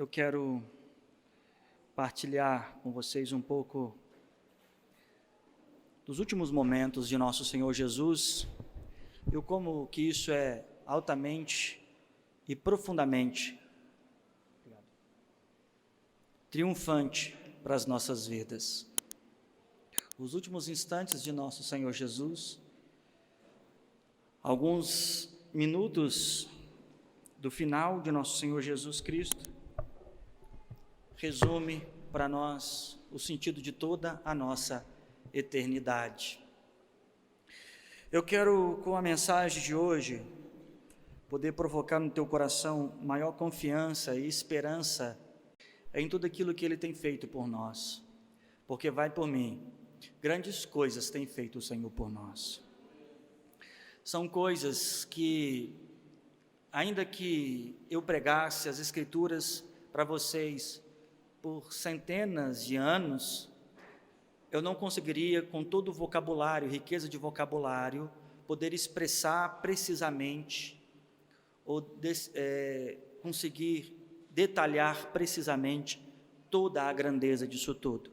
quero partilhar com vocês um pouco dos últimos momentos de nosso Senhor Jesus e como que isso é altamente e profundamente triunfante para as nossas vidas. Os últimos instantes de nosso Senhor Jesus, alguns minutos do final de nosso Senhor Jesus Cristo, resume para nós o sentido de toda a nossa eternidade. Eu quero, com a mensagem de hoje, poder provocar no teu coração maior confiança e esperança em tudo aquilo que Ele tem feito por nós, porque vai por mim, grandes coisas tem feito o Senhor por nós. São coisas que, ainda que eu pregasse as Escrituras para vocês por centenas de anos, eu não conseguiria, com todo o vocabulário, riqueza de vocabulário, poder expressar precisamente ou conseguir detalhar precisamente toda a grandeza disso tudo.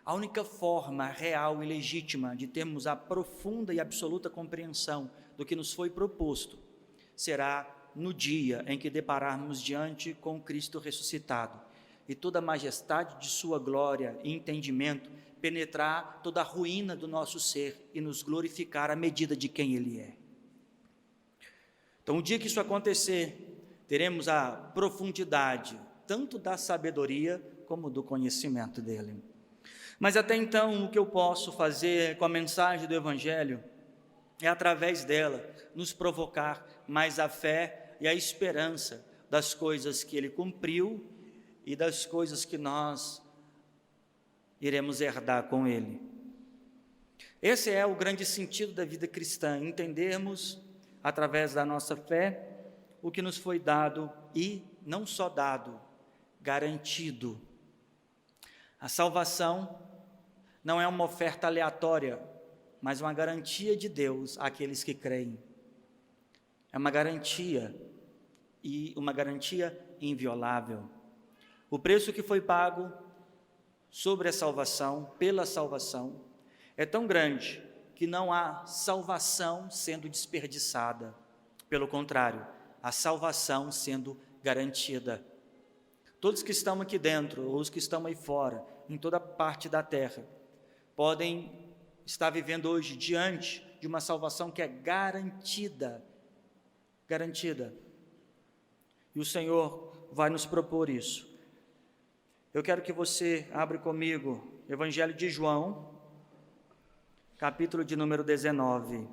A única forma real e legítima de termos a profunda e absoluta compreensão do que nos foi proposto será no dia em que depararmos diante com Cristo ressuscitado e toda a majestade de sua glória e entendimento penetrar toda a ruína do nosso ser e nos glorificar à medida de quem Ele é. Então, o dia que isso acontecer, teremos a profundidade tanto da sabedoria como do conhecimento dEle. Mas até então, o que eu posso fazer com a mensagem do Evangelho é, através dela, nos provocar mais a fé e a esperança das coisas que Ele cumpriu e das coisas que nós iremos herdar com Ele. Esse é o grande sentido da vida cristã, entendermos, através da nossa fé, o que nos foi dado e não só dado, garantido. A salvação não é uma oferta aleatória, mas uma garantia de Deus àqueles que creem. É uma garantia, e uma garantia inviolável. O preço que foi pago sobre a salvação, pela salvação, é tão grande que não há salvação sendo desperdiçada. Pelo contrário, a salvação sendo garantida. Todos que estão aqui dentro, ou os que estão aí fora, em toda parte da terra, podem estar vivendo hoje diante de uma salvação que é garantida. Garantida. E o Senhor vai nos propor isso. Eu quero que você abra comigo Evangelho de João, capítulo de número 19.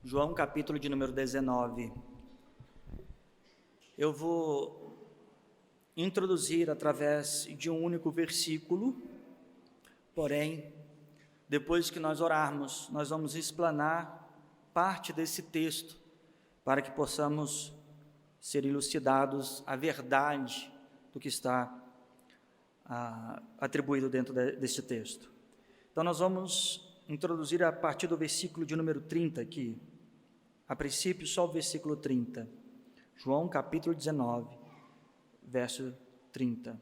João, capítulo de número 19. Eu vou introduzir através de um único versículo, porém, depois que nós orarmos, nós vamos explanar parte desse texto, para que possamos ser elucidados a verdade do que está atribuído dentro deste texto. Então, nós vamos introduzir a partir do versículo de número 30 aqui, a princípio só o versículo 30, João capítulo 19, verso 30.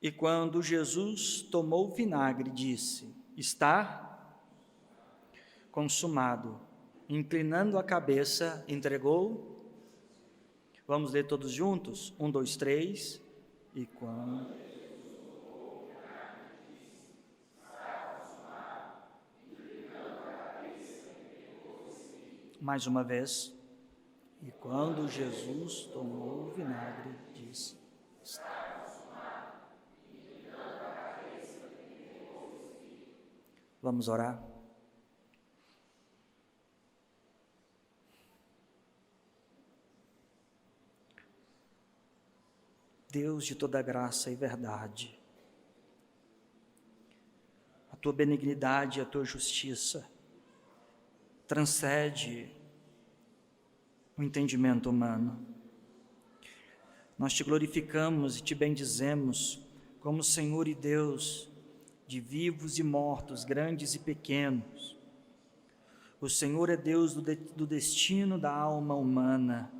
E quando Jesus tomou o vinagre, disse: está consumado. Inclinando a cabeça, entregou. Vamos ler todos juntos? 1, 2, 3. E quando... Mais uma vez. E quando Jesus tomou o vinagre, disse: está consumado. Vamos orar? Deus de toda graça e verdade, tua benignidade e a tua justiça transcende o entendimento humano. Nós te glorificamos e te bendizemos como Senhor e Deus de vivos e mortos, grandes e pequenos. O Senhor é Deus do destino da alma humana.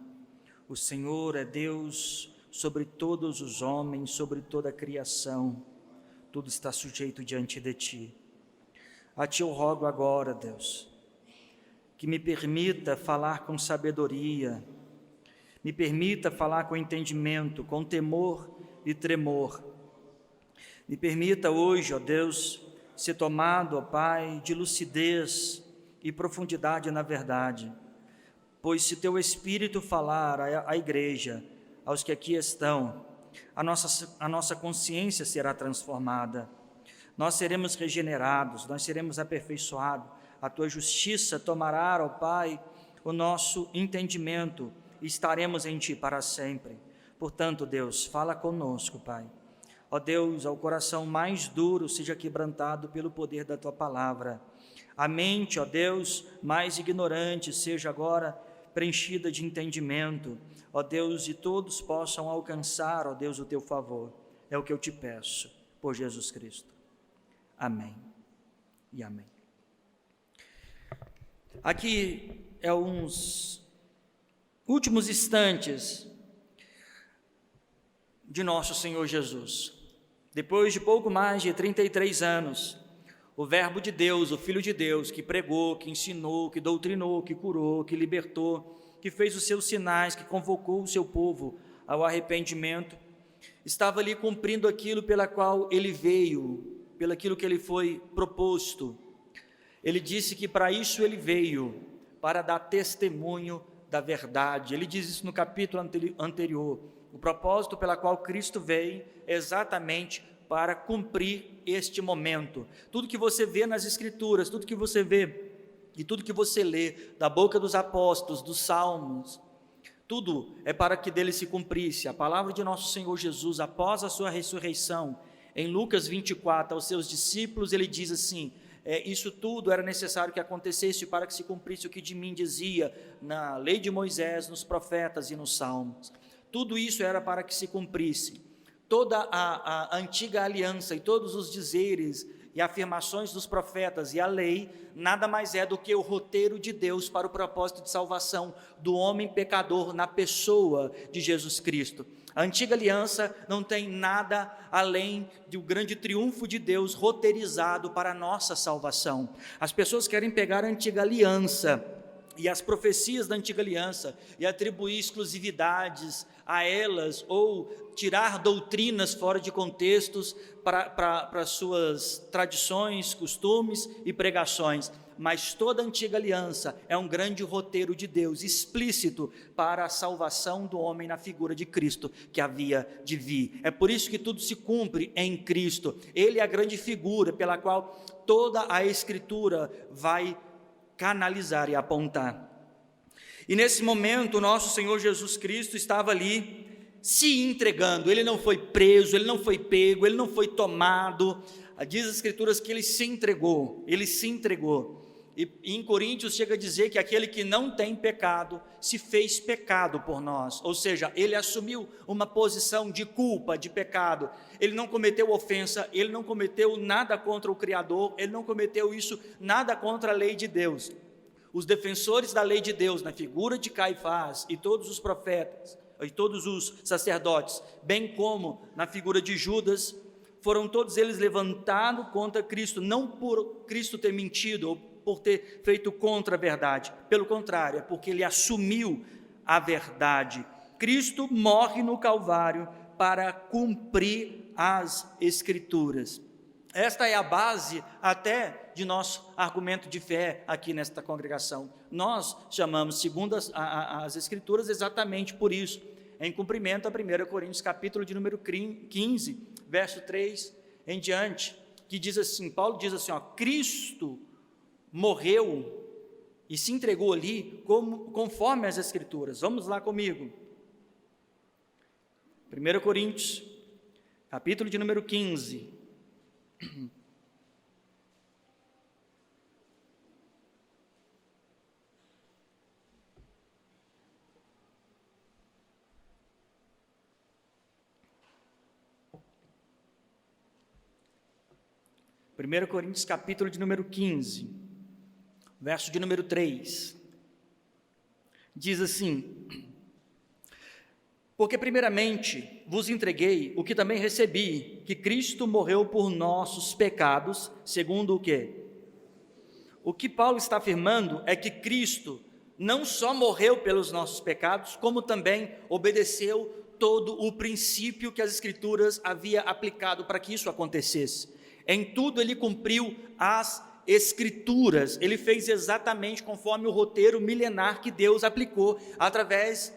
O Senhor é Deus sobre todos os homens, sobre toda a criação. Tudo está sujeito diante de ti. A ti eu rogo agora, Deus, que me permita falar com sabedoria, me permita falar com entendimento, com temor e tremor. Me permita hoje, ó Deus, ser tomado, ó Pai, de lucidez e profundidade na verdade, pois se teu Espírito falar à igreja, aos que aqui estão, a nossa consciência será transformada, nós seremos regenerados, nós seremos aperfeiçoados, a tua justiça tomará, ó Pai, o nosso entendimento e estaremos em ti para sempre. Portanto, Deus, fala conosco, Pai. Ó Deus, ao coração mais duro seja quebrantado pelo poder da tua palavra. A mente, ó Deus, mais ignorante seja agora preenchida de entendimento. Ó Deus, e todos possam alcançar, ó Deus, o teu favor. É o que eu te peço, por Jesus Cristo. Amém e amém. Aqui é uns últimos instantes de nosso Senhor Jesus. Depois de pouco mais de 33 anos, o Verbo de Deus, o Filho de Deus, que pregou, que ensinou, que doutrinou, que curou, que libertou, que fez os seus sinais, que convocou o seu povo ao arrependimento, estava ali cumprindo aquilo pela qual ele veio, pelo aquilo que ele foi proposto. Ele disse que para isso ele veio, para dar testemunho da verdade. Ele diz isso no capítulo anterior. O propósito pela qual Cristo veio é exatamente para cumprir este momento. Tudo que você vê nas Escrituras, tudo que você vê e tudo que você lê da boca dos apóstolos, dos salmos, tudo é para que dele se cumprisse. A palavra de nosso Senhor Jesus, após a sua ressurreição, em Lucas 24, aos seus discípulos, ele diz assim: isso tudo era necessário que acontecesse para que se cumprisse o que de mim dizia na lei de Moisés, nos profetas e nos salmos. Tudo isso era para que se cumprisse. Toda a antiga aliança e todos os dizeres e afirmações dos profetas e a lei, nada mais é do que o roteiro de Deus para o propósito de salvação do homem pecador na pessoa de Jesus Cristo. A antiga aliança não tem nada além do grande triunfo de Deus roteirizado para a nossa salvação. As pessoas querem pegar a antiga aliança e as profecias da antiga aliança e atribuir exclusividades a elas ou tirar doutrinas fora de contextos para suas tradições, costumes e pregações. Mas toda a antiga aliança é um grande roteiro de Deus, explícito para a salvação do homem na figura de Cristo, que havia de vir. É por isso que tudo se cumpre em Cristo. Ele é a grande figura pela qual toda a Escritura vai canalizar e apontar. E nesse momento, o nosso Senhor Jesus Cristo estava ali se entregando. Ele não foi preso, ele não foi pego, ele não foi tomado. Diz as Escrituras que ele se entregou. E em Coríntios chega a dizer que aquele que não tem pecado se fez pecado por nós, ou seja, ele assumiu uma posição de culpa, de pecado. Ele não cometeu ofensa, ele não cometeu nada contra o Criador, ele não cometeu nada contra a lei de Deus. Os defensores da lei de Deus, na figura de Caifás e todos os profetas, e todos os sacerdotes, bem como na figura de Judas, foram todos eles levantados contra Cristo, não por Cristo ter mentido ou por ter feito contra a verdade, pelo contrário, é porque ele assumiu a verdade. Cristo morre no Calvário para cumprir as Escrituras. Esta é a base até de nosso argumento de fé aqui nesta congregação. Nós chamamos, segundo as Escrituras, exatamente por isso, em cumprimento a 1 Coríntios, capítulo de número 15, verso 3 em diante, que diz assim, Paulo diz assim, Cristo morreu e se entregou ali conforme as Escrituras. Vamos lá comigo. 1 Coríntios, capítulo de número 15. 1 Coríntios capítulo de número 15, verso de número 3, diz assim: porque primeiramente vos entreguei o que também recebi, que Cristo morreu por nossos pecados, segundo o quê? O que Paulo está afirmando é que Cristo não só morreu pelos nossos pecados, como também obedeceu todo o princípio que as Escrituras havia aplicado para que isso acontecesse. Em tudo ele cumpriu as Escrituras, ele fez exatamente conforme o roteiro milenar que Deus aplicou através,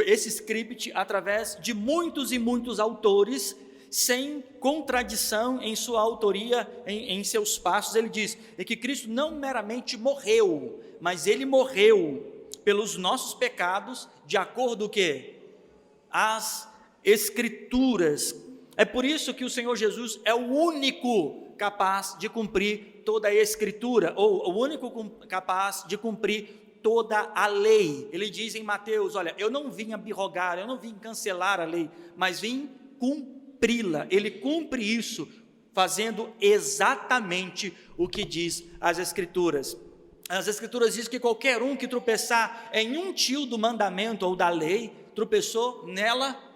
esse script, através de muitos e muitos autores, sem contradição em sua autoria, em seus passos. Ele diz que Cristo não meramente morreu, mas ele morreu pelos nossos pecados, de acordo com as Escrituras. É por isso que o Senhor Jesus é o único capaz de cumprir toda a Escritura, ou o único capaz de cumprir toda a lei. Ele diz em Mateus: olha, eu não vim abrogar, eu não vim cancelar a lei, mas vim cumpri-la. Ele cumpre isso, fazendo exatamente o que diz as Escrituras. As Escrituras dizem que qualquer um que tropeçar em um tio do mandamento ou da lei, tropeçou nela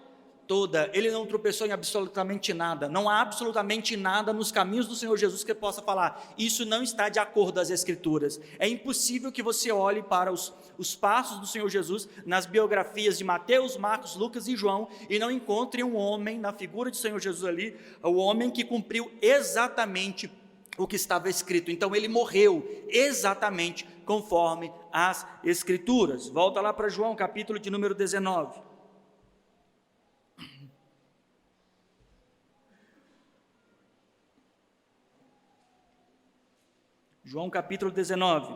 toda. Ele não tropeçou em absolutamente nada. Não há absolutamente nada nos caminhos do Senhor Jesus que possa falar: isso não está de acordo com as Escrituras. É impossível que você olhe para os passos do Senhor Jesus nas biografias de Mateus, Marcos, Lucas e João e não encontre um homem na figura do Senhor Jesus ali, o homem que cumpriu exatamente o que estava escrito. Então ele morreu exatamente conforme as Escrituras. Volta lá para João, capítulo de número 19. João capítulo 19,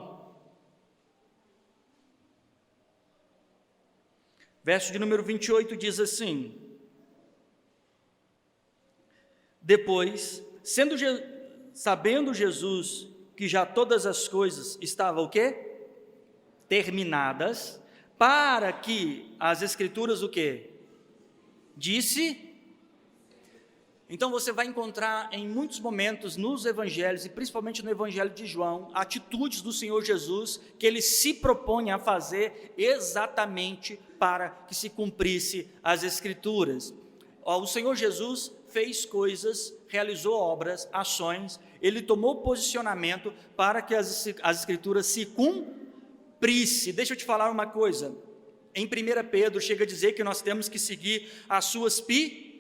verso de número 28 diz assim: depois, sabendo Jesus que já todas as coisas estavam o quê? Terminadas, para que as Escrituras o quê? Disse. Então você vai encontrar em muitos momentos nos evangelhos, e principalmente no evangelho de João, atitudes do Senhor Jesus que ele se propõe a fazer exatamente para que se cumprisse as Escrituras. O Senhor Jesus fez coisas, realizou obras, ações, ele tomou posicionamento para que as Escrituras se cumprissem. Deixa eu te falar uma coisa, em 1 Pedro chega a dizer que nós temos que seguir as suas pisaduras.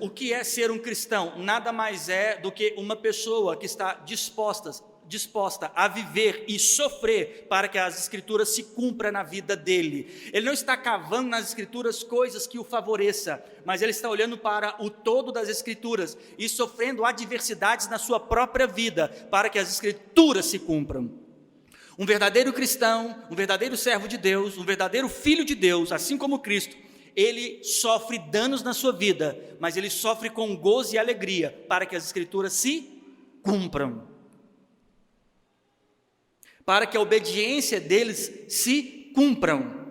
O que é ser um cristão? Nada mais é do que uma pessoa que está disposta a viver e sofrer para que as Escrituras se cumpram na vida dele. Ele não está cavando nas Escrituras coisas que o favoreça, mas ele está olhando para o todo das Escrituras e sofrendo adversidades na sua própria vida para que as Escrituras se cumpram. Um verdadeiro cristão, um verdadeiro servo de Deus, um verdadeiro filho de Deus, assim como Cristo, ele sofre danos na sua vida, mas ele sofre com gozo e alegria para que as Escrituras se cumpram, para que a obediência deles se cumpram.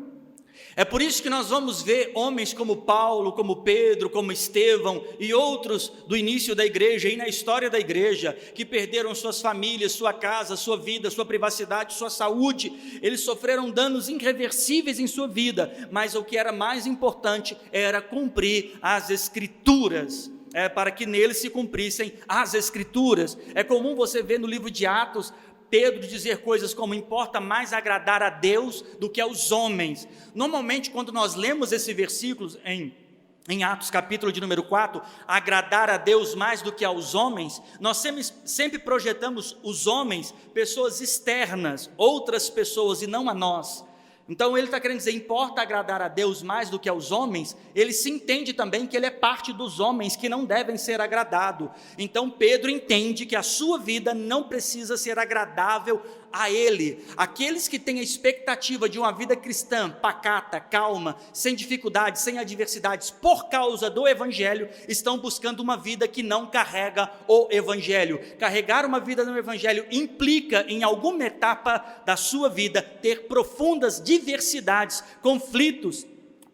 É por isso que nós vamos ver homens como Paulo, como Pedro, como Estevão e outros do início da igreja e na história da igreja, que perderam suas famílias, sua casa, sua vida, sua privacidade, sua saúde. Eles sofreram danos irreversíveis em sua vida, mas o que era mais importante era cumprir as Escrituras, para que neles se cumprissem as Escrituras. É comum você ver no livro de Atos Pedro dizer coisas como: importa mais agradar a Deus do que aos homens. Normalmente, quando nós lemos esse versículo em Atos capítulo de número 4, agradar a Deus mais do que aos homens, nós sempre projetamos os homens, pessoas externas, outras pessoas e não a nós. Então ele está querendo dizer: importa agradar a Deus mais do que aos homens. Ele se entende também que ele é parte dos homens que não devem ser agradados. Então Pedro entende que a sua vida não precisa ser agradável a ele. Aqueles que têm a expectativa de uma vida cristã pacata, calma, sem dificuldades, sem adversidades, por causa do Evangelho, estão buscando uma vida que não carrega o Evangelho. Carregar uma vida no Evangelho implica, em alguma etapa da sua vida, ter profundas diversidades, conflitos,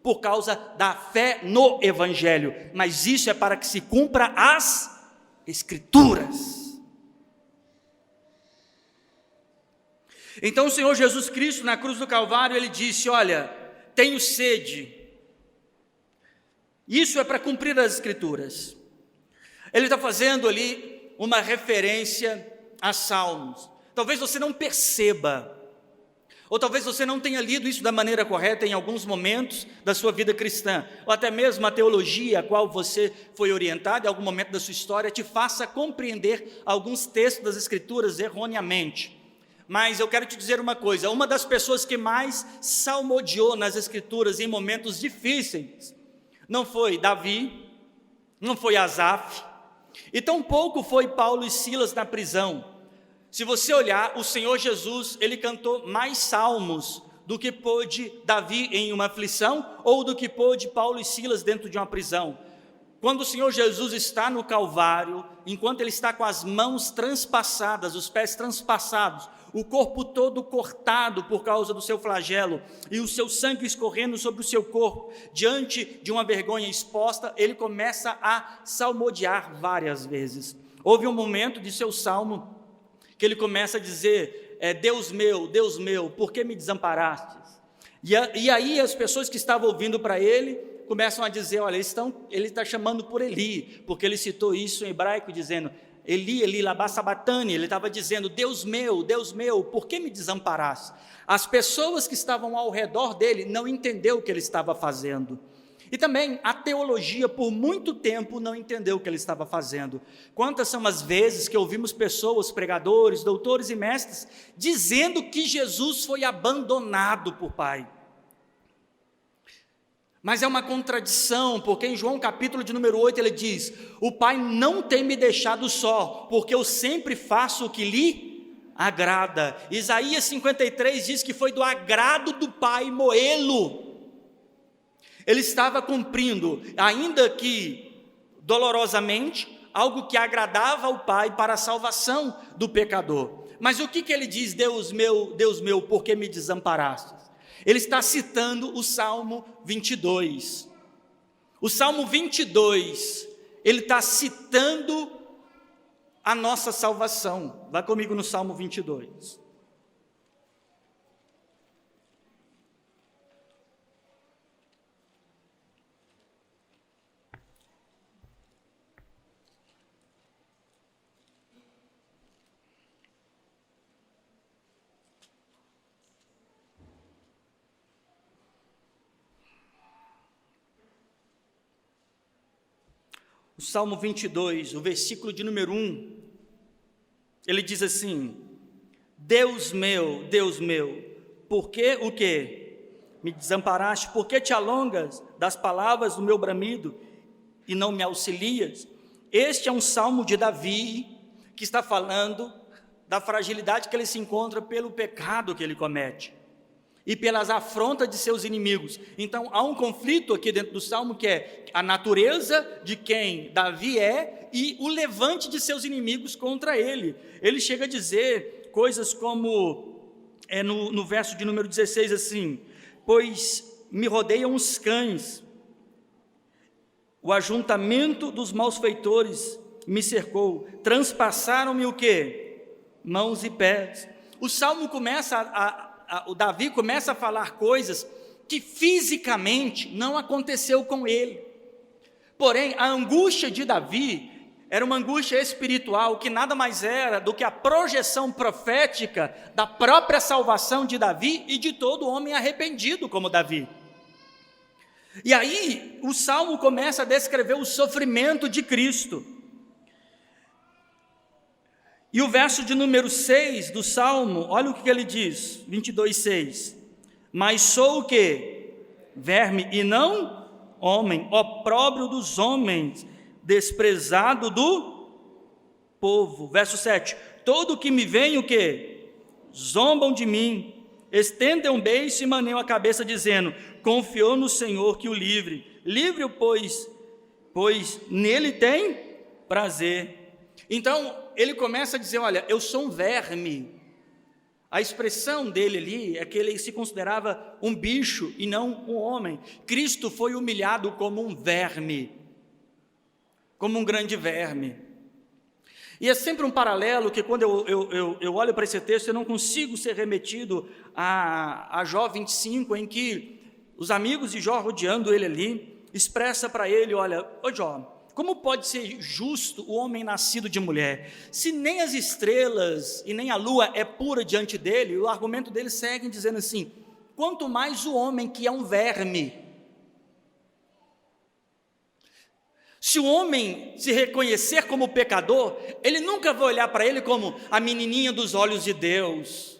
por causa da fé no Evangelho. Mas isso é para que se cumpra as Escrituras. Então o Senhor Jesus Cristo, na cruz do Calvário, ele disse: olha, tenho sede. Isso é para cumprir as Escrituras. Ele está fazendo ali uma referência a Salmos. Talvez você não perceba, ou talvez você não tenha lido isso da maneira correta em alguns momentos da sua vida cristã, ou até mesmo a teologia a qual você foi orientado em algum momento da sua história te faça compreender alguns textos das Escrituras erroneamente. Mas eu quero te dizer uma coisa: uma das pessoas que mais salmodiou nas Escrituras em momentos difíceis não foi Davi, não foi Asaf, e tampouco foi Paulo e Silas na prisão. Se você olhar, o Senhor Jesus, ele cantou mais salmos do que pôde Davi em uma aflição, ou do que pôde Paulo e Silas dentro de uma prisão. Quando o Senhor Jesus está no Calvário, enquanto ele está com as mãos transpassadas, os pés transpassados, o corpo todo cortado por causa do seu flagelo, e o seu sangue escorrendo sobre o seu corpo, diante de uma vergonha exposta, ele começa a salmodiar várias vezes. Houve um momento de seu salmo que ele começa a dizer: Deus meu, por que me desamparastes? E aí as pessoas que estavam ouvindo para ele começam a dizer: olha, ele está chamando por Eli, porque ele citou isso em hebraico, dizendo: Eli, Eli, lama sabachthani. Ele estava dizendo: Deus meu, por que me desamparaste? As pessoas que estavam ao redor dele não entenderam o que ele estava fazendo. E também a teologia, por muito tempo, não entendeu o que ele estava fazendo. Quantas são as vezes que ouvimos pessoas, pregadores, doutores e mestres, dizendo que Jesus foi abandonado por Pai. Mas é uma contradição, porque em João capítulo de número 8 ele diz: o Pai não tem me deixado só, porque eu sempre faço o que lhe agrada. Isaías 53 diz que foi do agrado do Pai moê-lo. Ele estava cumprindo, ainda que dolorosamente, algo que agradava ao Pai para a salvação do pecador. Mas o que ele diz: Deus meu, por que me desamparaste? Ele está citando o Salmo 22. O Salmo 22, ele está citando a nossa salvação. Vá comigo no Salmo 22. O Salmo 22, o versículo de número 1, ele diz assim: Deus meu, por que o quê? Me desamparaste? Por que te alongas das palavras do meu bramido e não me auxilias? Este é um salmo de Davi, que está falando da fragilidade que ele se encontra pelo pecado que ele comete e pelas afrontas de seus inimigos. Então há um conflito aqui dentro do Salmo, que é a natureza de quem Davi é e o levante de seus inimigos contra ele. Ele chega a dizer coisas como, no verso de número 16 assim: pois me rodeiam os cães, o ajuntamento dos malfeitores me cercou, transpassaram-me o quê? Mãos e pés. O Salmo começa o Davi começa a falar coisas que fisicamente não aconteceu com ele. Porém, a angústia de Davi era uma angústia espiritual, que nada mais era do que a projeção profética da própria salvação de Davi e de todo homem arrependido como Davi. E aí, o Salmo começa a descrever o sofrimento de Cristo. E o verso de número 6 do Salmo, olha o que ele diz, 22:6. Mas sou o quê? Verme e não homem, opróbrio dos homens, desprezado do povo. Verso 7. Todo que me vem o quê? Zombam de mim, estendem um beiço e maneiam a cabeça, dizendo: confiou no Senhor que o livre. Livre-o, pois nele tem prazer. Então, ele começa a dizer: olha, eu sou um verme. A expressão dele ali é que ele se considerava um bicho e não um homem. Cristo foi humilhado como um verme, como um grande verme. E é sempre um paralelo que quando eu olho para esse texto, eu não consigo ser remetido a Jó 25, em que os amigos de Jó rodeando ele ali, expressa para ele, olha, ô Jó, como pode ser justo o homem nascido de mulher? Se nem as estrelas e nem a lua é pura diante dele, o argumento dele segue dizendo assim, quanto mais o homem que é um verme. Se o homem se reconhecer como pecador, ele nunca vai olhar para ele como a menininha dos olhos de Deus,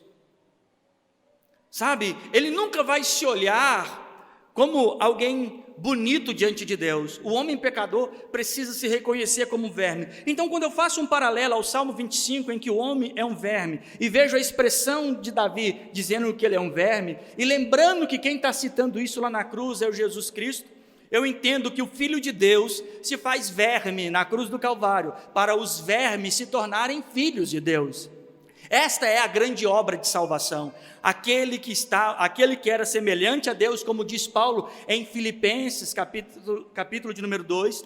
sabe? Ele nunca vai se olhar como alguém bonito diante de Deus. O homem pecador precisa se reconhecer como verme. Então, quando eu faço um paralelo ao Salmo 25, em que o homem é um verme, e vejo a expressão de Davi dizendo que ele é um verme, e lembrando que quem está citando isso lá na cruz é o Jesus Cristo, eu entendo que o Filho de Deus se faz verme na cruz do Calvário, para os vermes se tornarem filhos de Deus. Esta é a grande obra de salvação. Aquele que era semelhante a Deus, como diz Paulo em Filipenses, capítulo de número 2,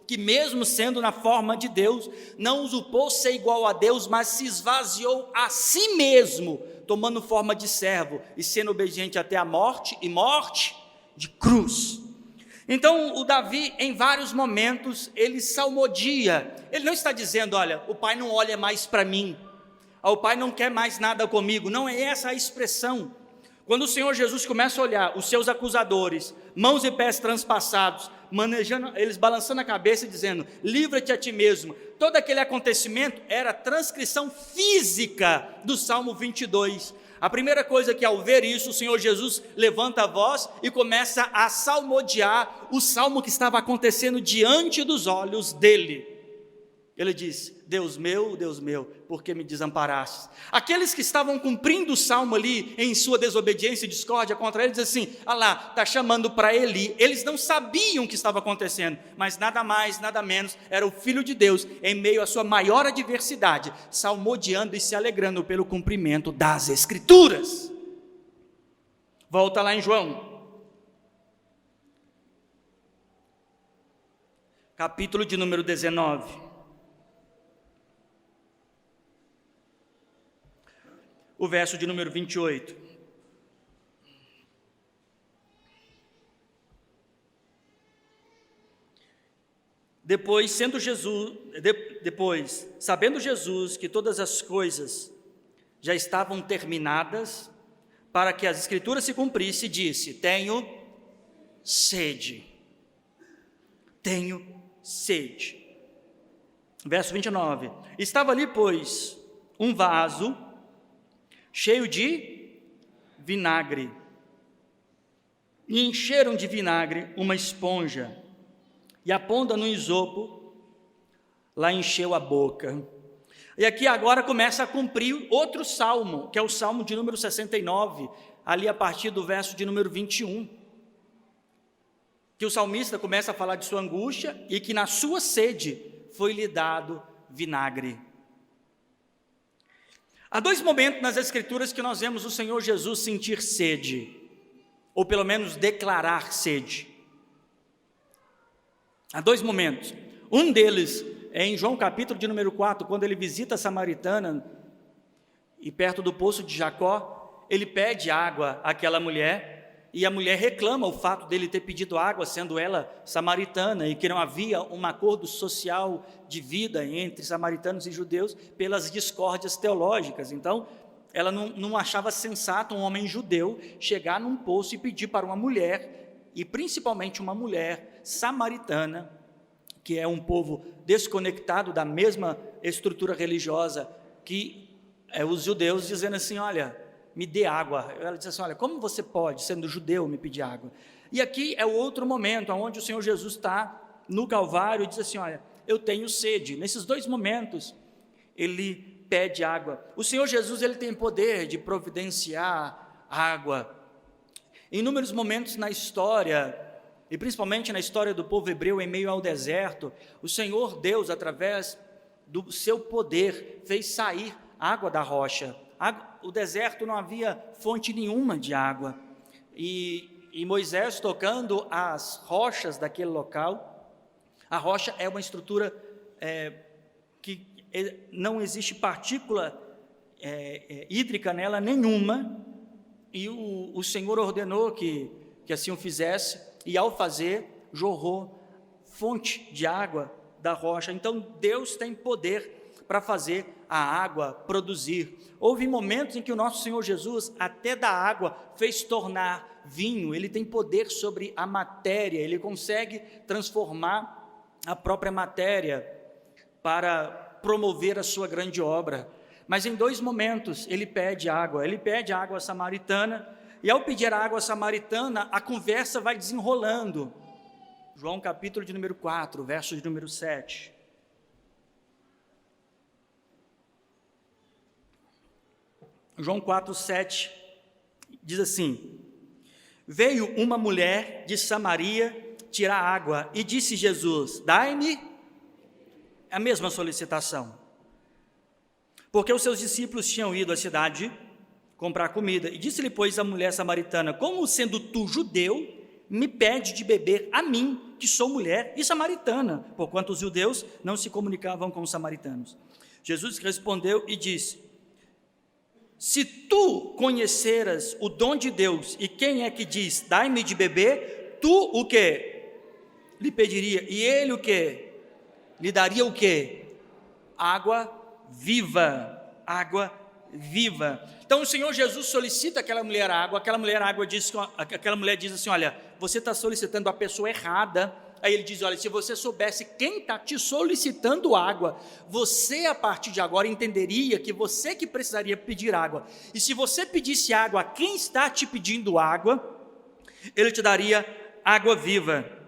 que mesmo sendo na forma de Deus, não usurpou ser igual a Deus, mas se esvaziou a si mesmo, tomando forma de servo e sendo obediente até a morte, e morte de cruz. Então, o Davi, em vários momentos, ele salmodia, ele não está dizendo, olha, o pai não olha mais para mim, o pai não quer mais nada comigo, não é essa a expressão. Quando o Senhor Jesus começa a olhar os seus acusadores, mãos e pés transpassados, manejando, eles balançando a cabeça e dizendo, livra-te a ti mesmo, todo aquele acontecimento era transcrição física do Salmo 22, a primeira coisa que ao ver isso, o Senhor Jesus levanta a voz e começa a salmodiar o salmo que estava acontecendo diante dos olhos dele. Ele diz, Deus meu, por que me desamparastes? Aqueles que estavam cumprindo o salmo ali, em sua desobediência e discórdia contra ele, dizem assim, ah lá, está chamando para Eli. Eles não sabiam o que estava acontecendo, mas nada mais, nada menos, era o Filho de Deus, em meio à sua maior adversidade, salmodiando e se alegrando pelo cumprimento das Escrituras. Volta lá em João, capítulo de número 19. O verso de número 28. Depois, sabendo Jesus que todas as coisas já estavam terminadas, para que as Escrituras se cumprissem, disse, tenho sede. Verso 29. Estava ali, pois, um vaso cheio de vinagre, e encheram de vinagre uma esponja, e a ponta no isopo, lá encheu a boca. E aqui agora começa a cumprir outro salmo, que é o salmo de número 69, ali a partir do verso de número 21, que o salmista começa a falar de sua angústia, e que na sua sede foi-lhe dado vinagre. Há dois momentos nas Escrituras que nós vemos o Senhor Jesus sentir sede, ou pelo menos declarar sede. Há dois momentos. Um deles é em João capítulo de número 4, quando ele visita a Samaritana, e perto do poço de Jacó, ele pede água àquela mulher, e a mulher reclama o fato dele ter pedido água, sendo ela samaritana, e que não havia um acordo social de vida entre samaritanos e judeus pelas discórdias teológicas. Então, ela não achava sensato um homem judeu chegar num poço e pedir para uma mulher, e principalmente uma mulher samaritana, que é um povo desconectado da mesma estrutura religiosa que os judeus, dizendo assim, olha, me dê água. Ela diz assim, olha, como você pode, sendo judeu, me pedir água? E aqui é o outro momento, onde o Senhor Jesus está no Calvário e diz assim, olha, eu tenho sede. Nesses dois momentos, ele pede água. O Senhor Jesus, ele tem poder de providenciar água. Em inúmeros momentos na história, e principalmente na história do povo hebreu em meio ao deserto, o Senhor Deus, através do seu poder, fez sair água da rocha. O deserto não havia fonte nenhuma de água, e Moisés tocando as rochas daquele local, a rocha é uma estrutura que não existe partícula hídrica nela nenhuma, e o Senhor ordenou que assim o fizesse, e ao fazer, jorrou fonte de água da rocha. Então Deus tem poder para fazer a água produzir. Houve momentos em que o nosso Senhor Jesus, até da água, fez tornar vinho. Ele tem poder sobre a matéria, ele consegue transformar a própria matéria para promover a sua grande obra. Mas em 2 momentos ele pede água samaritana, e ao pedir a água samaritana, a conversa vai desenrolando. João capítulo de número 4, verso de número 7. João 4, 7, diz assim: veio uma mulher de Samaria tirar água, e disse Jesus: dai-me. A mesma solicitação, porque os seus discípulos tinham ido à cidade comprar comida. E disse-lhe, pois, a mulher samaritana: como sendo tu judeu, me pede de beber a mim, que sou mulher e samaritana, porquanto os judeus não se comunicavam com os samaritanos. Jesus respondeu e disse: se tu conheceras o dom de Deus, e quem é que diz, dai-me de beber, tu o quê? Lhe pediria, e ele o quê? Lhe daria o quê? Água viva, água viva. Então o Senhor Jesus solicita aquela mulher água diz assim: olha, você está solicitando a pessoa errada. Aí ele diz: olha, se você soubesse quem está te solicitando água, você a partir de agora entenderia que você que precisaria pedir água, e se você pedisse água a quem está te pedindo água, ele te daria água viva.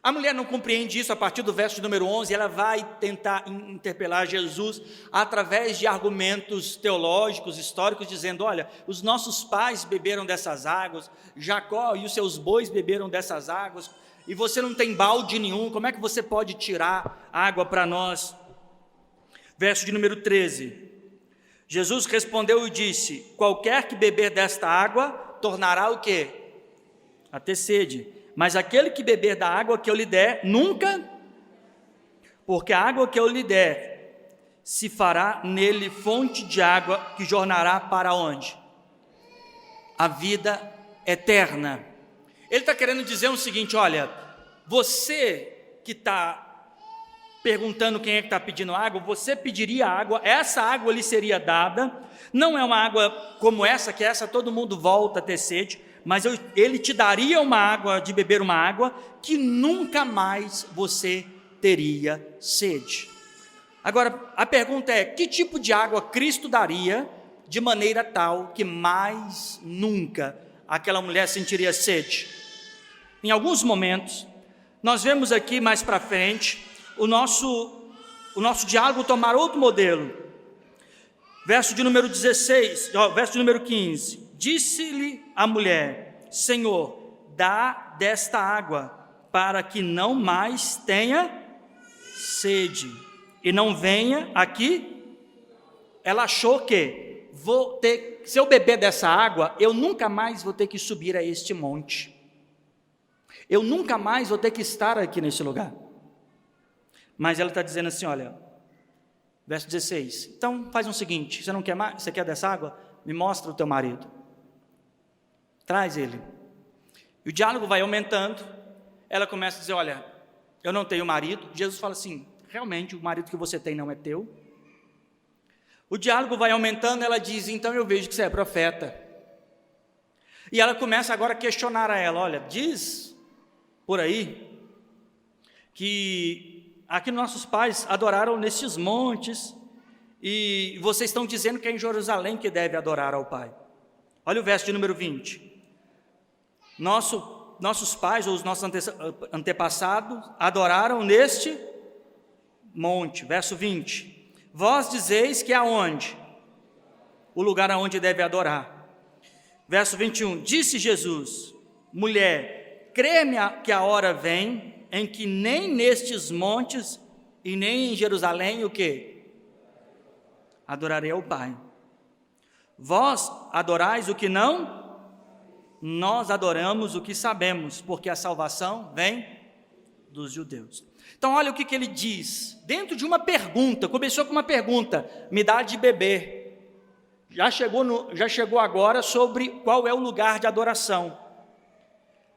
A mulher não compreende isso. A partir do verso número 11, ela vai tentar interpelar Jesus através de argumentos teológicos, históricos, dizendo: olha, os nossos pais beberam dessas águas, Jacó e os seus bois beberam dessas águas, e você não tem balde nenhum, como é que você pode tirar água para nós? Verso de número 13, Jesus respondeu e disse: qualquer que beber desta água, tornará o quê? A ter sede. Mas aquele que beber da água que eu lhe der, nunca, porque a água que eu lhe der, se fará nele fonte de água que jorrará para onde? A vida eterna. Ele está querendo dizer o seguinte: olha, você que está perguntando quem é que está pedindo água, você pediria água, essa água lhe seria dada, não é uma água como essa, que essa todo mundo volta a ter sede, mas ele te daria uma água, de beber uma água, que nunca mais você teria sede. Agora, a pergunta é: que tipo de água Cristo daria, de maneira tal que mais nunca aquela mulher sentiria sede? Em alguns momentos, nós vemos aqui mais para frente, o nosso diálogo tomar outro modelo. Verso de número 16, verso de número 15. Disse-lhe a mulher: Senhor, dá desta água, para que não mais tenha sede, e não venha aqui. Ela achou que se eu beber dessa água, eu nunca mais vou ter que subir a este monte, eu nunca mais vou ter que estar aqui nesse lugar. Mas ela está dizendo assim: olha, verso 16, então faz o seguinte, você não quer mais, você quer dessa água? Me mostra o teu marido, traz ele. E o diálogo vai aumentando, ela começa a dizer: olha, eu não tenho marido. Jesus fala assim: realmente o marido que você tem não é teu. O diálogo vai aumentando, ela diz: então eu vejo que você é profeta. E ela começa agora a questionar a ela: olha, diz por aí que aqui nossos pais adoraram nestes montes, e vocês estão dizendo que é em Jerusalém que deve adorar ao Pai. Olha o verso de número 20. Nossos pais, ou os nossos antepassados, adoraram neste monte. Verso 20. Vós dizeis que é aonde? O lugar aonde deve adorar. Verso 21. Disse Jesus: mulher, crê-me que a hora vem em que nem nestes montes e nem em Jerusalém o quê? Adorarei ao Pai. Vós adorais o que não? Nós adoramos o que sabemos, porque a salvação vem dos judeus. Então olha o que ele diz, dentro de uma pergunta, começou com uma pergunta, me dá de beber, já chegou agora sobre qual é o lugar de adoração.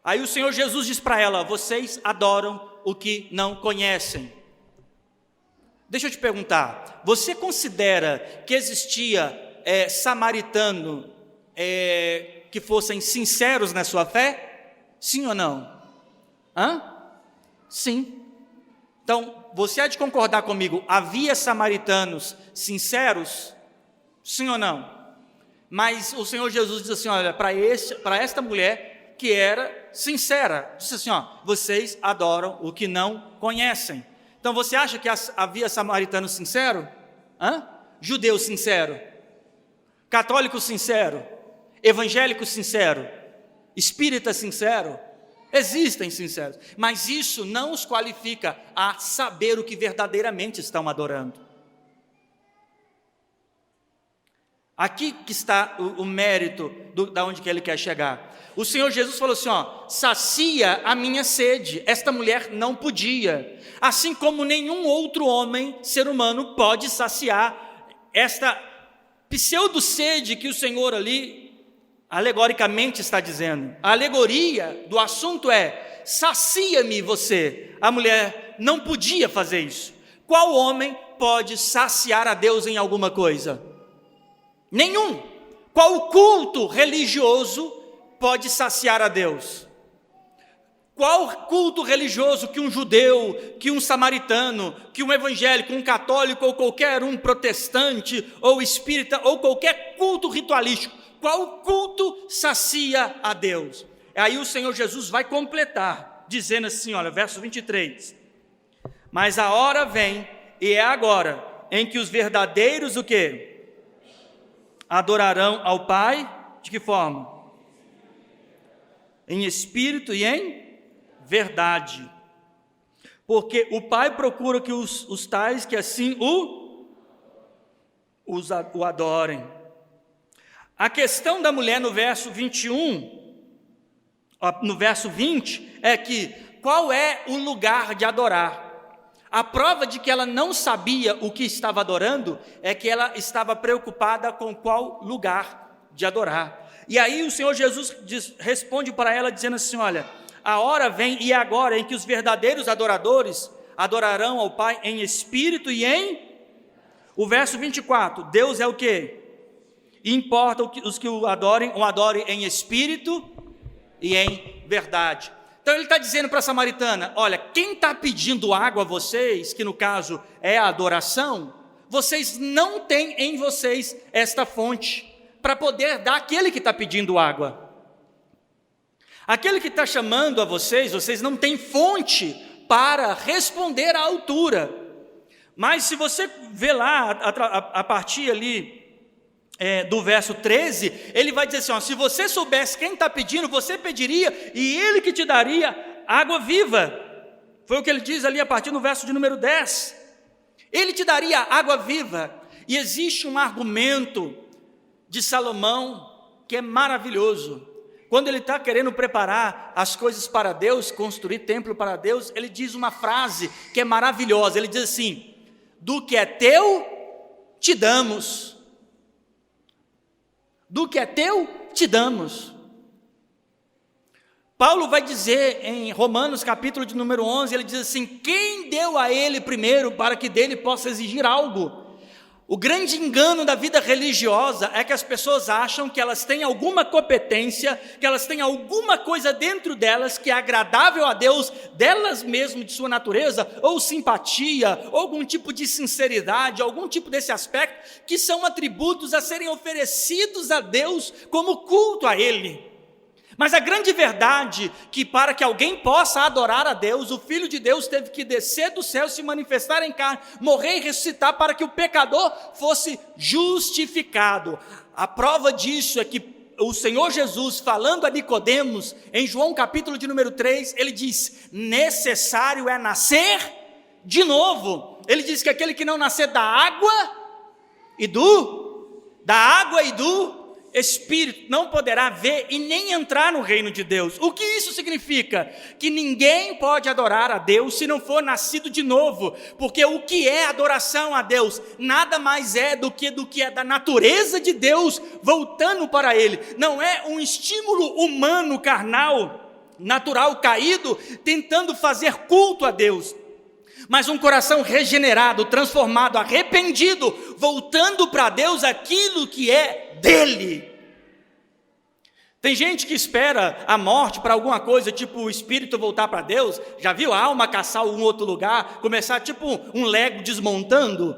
Aí o Senhor Jesus diz para ela, vocês adoram o que não conhecem. Deixa eu te perguntar, você considera que existia samaritano que fossem sinceros na sua fé? Sim ou não? Sim. Então, você há de concordar comigo, havia samaritanos sinceros? Sim ou não? Mas o Senhor Jesus diz assim, olha, para esta mulher que era sincera, disse assim, vocês adoram o que não conhecem. Então, você acha que havia samaritano sincero? Judeu sincero? Católico sincero? Evangélico sincero? Espírita sincero? Existem sinceros, mas isso não os qualifica a saber o que verdadeiramente estão adorando. Aqui que está o mérito da onde que ele quer chegar. O Senhor Jesus falou assim, sacia a minha sede. Esta mulher não podia, assim como nenhum outro homem, ser humano, pode saciar esta pseudo-sede que o Senhor ali alegoricamente está dizendo. A alegoria do assunto é, sacia-me você. A mulher não podia fazer isso. Qual homem pode saciar a Deus em alguma coisa? Nenhum. Qual culto religioso pode saciar a Deus? Qual culto religioso que um judeu, que um samaritano, que um evangélico, um católico ou qualquer um protestante ou espírita ou qualquer culto ritualístico, qual culto sacia a Deus? Aí o Senhor Jesus vai completar, dizendo assim, olha, verso 23. Mas a hora vem, e é agora, em que os verdadeiros, o quê? Adorarão ao Pai, de que forma? Em espírito e em verdade. Porque o Pai procura que os tais que assim o adorem. A questão da mulher no verso 21, no verso 20, é que qual é o lugar de adorar? A prova de que ela não sabia o que estava adorando é que ela estava preocupada com qual lugar de adorar. E aí o Senhor Jesus responde para ela dizendo assim, olha, a hora vem e é agora em que os verdadeiros adoradores adorarão ao Pai em espírito e em... O verso 24, Deus é o quê? Importa os que o adorem em espírito e em verdade. Então ele está dizendo para a samaritana, olha, quem está pedindo água a vocês, que no caso é a adoração, vocês não têm em vocês esta fonte para poder dar àquele que está pedindo água. Aquele que está chamando a vocês não têm fonte para responder à altura. Mas se você vê lá, a partir ali do verso 13, ele vai dizer assim, se você soubesse quem está pedindo, você pediria e ele que te daria água viva. Foi o que ele diz ali a partir do verso de número 10. Ele te daria água viva. E existe um argumento de Salomão que é maravilhoso. Quando ele está querendo preparar as coisas para Deus, construir templo para Deus, ele diz uma frase que é maravilhosa. Ele diz assim, do que é teu, te damos. Do que é teu, te damos. Paulo vai dizer em Romanos capítulo de número 11, ele diz assim, quem deu a ele primeiro para que dele possa exigir algo? O grande engano da vida religiosa é que as pessoas acham que elas têm alguma competência, que elas têm alguma coisa dentro delas que é agradável a Deus, delas mesmas, de sua natureza, ou simpatia, ou algum tipo de sinceridade, algum tipo desse aspecto, que são atributos a serem oferecidos a Deus como culto a Ele. Mas a grande verdade que para que alguém possa adorar a Deus, o Filho de Deus teve que descer do céu, se manifestar em carne, morrer e ressuscitar para que o pecador fosse justificado. A prova disso é que o Senhor Jesus, falando a Nicodemos, em João capítulo de número 3, ele diz, necessário é nascer de novo. Ele diz que aquele que não nascer da água e do espírito não poderá ver e nem entrar no reino de Deus. O que isso significa? Que ninguém pode adorar a Deus se não for nascido de novo, porque o que é adoração a Deus nada mais é do que é da natureza de Deus voltando para Ele. Não é um estímulo humano, carnal, natural, caído, tentando fazer culto a Deus, mas um coração regenerado, transformado, arrependido, voltando para Deus aquilo que é dele. Tem gente que espera a morte para alguma coisa, tipo o espírito voltar para Deus. Já viu a alma caçar um outro lugar, começar tipo um Lego desmontando?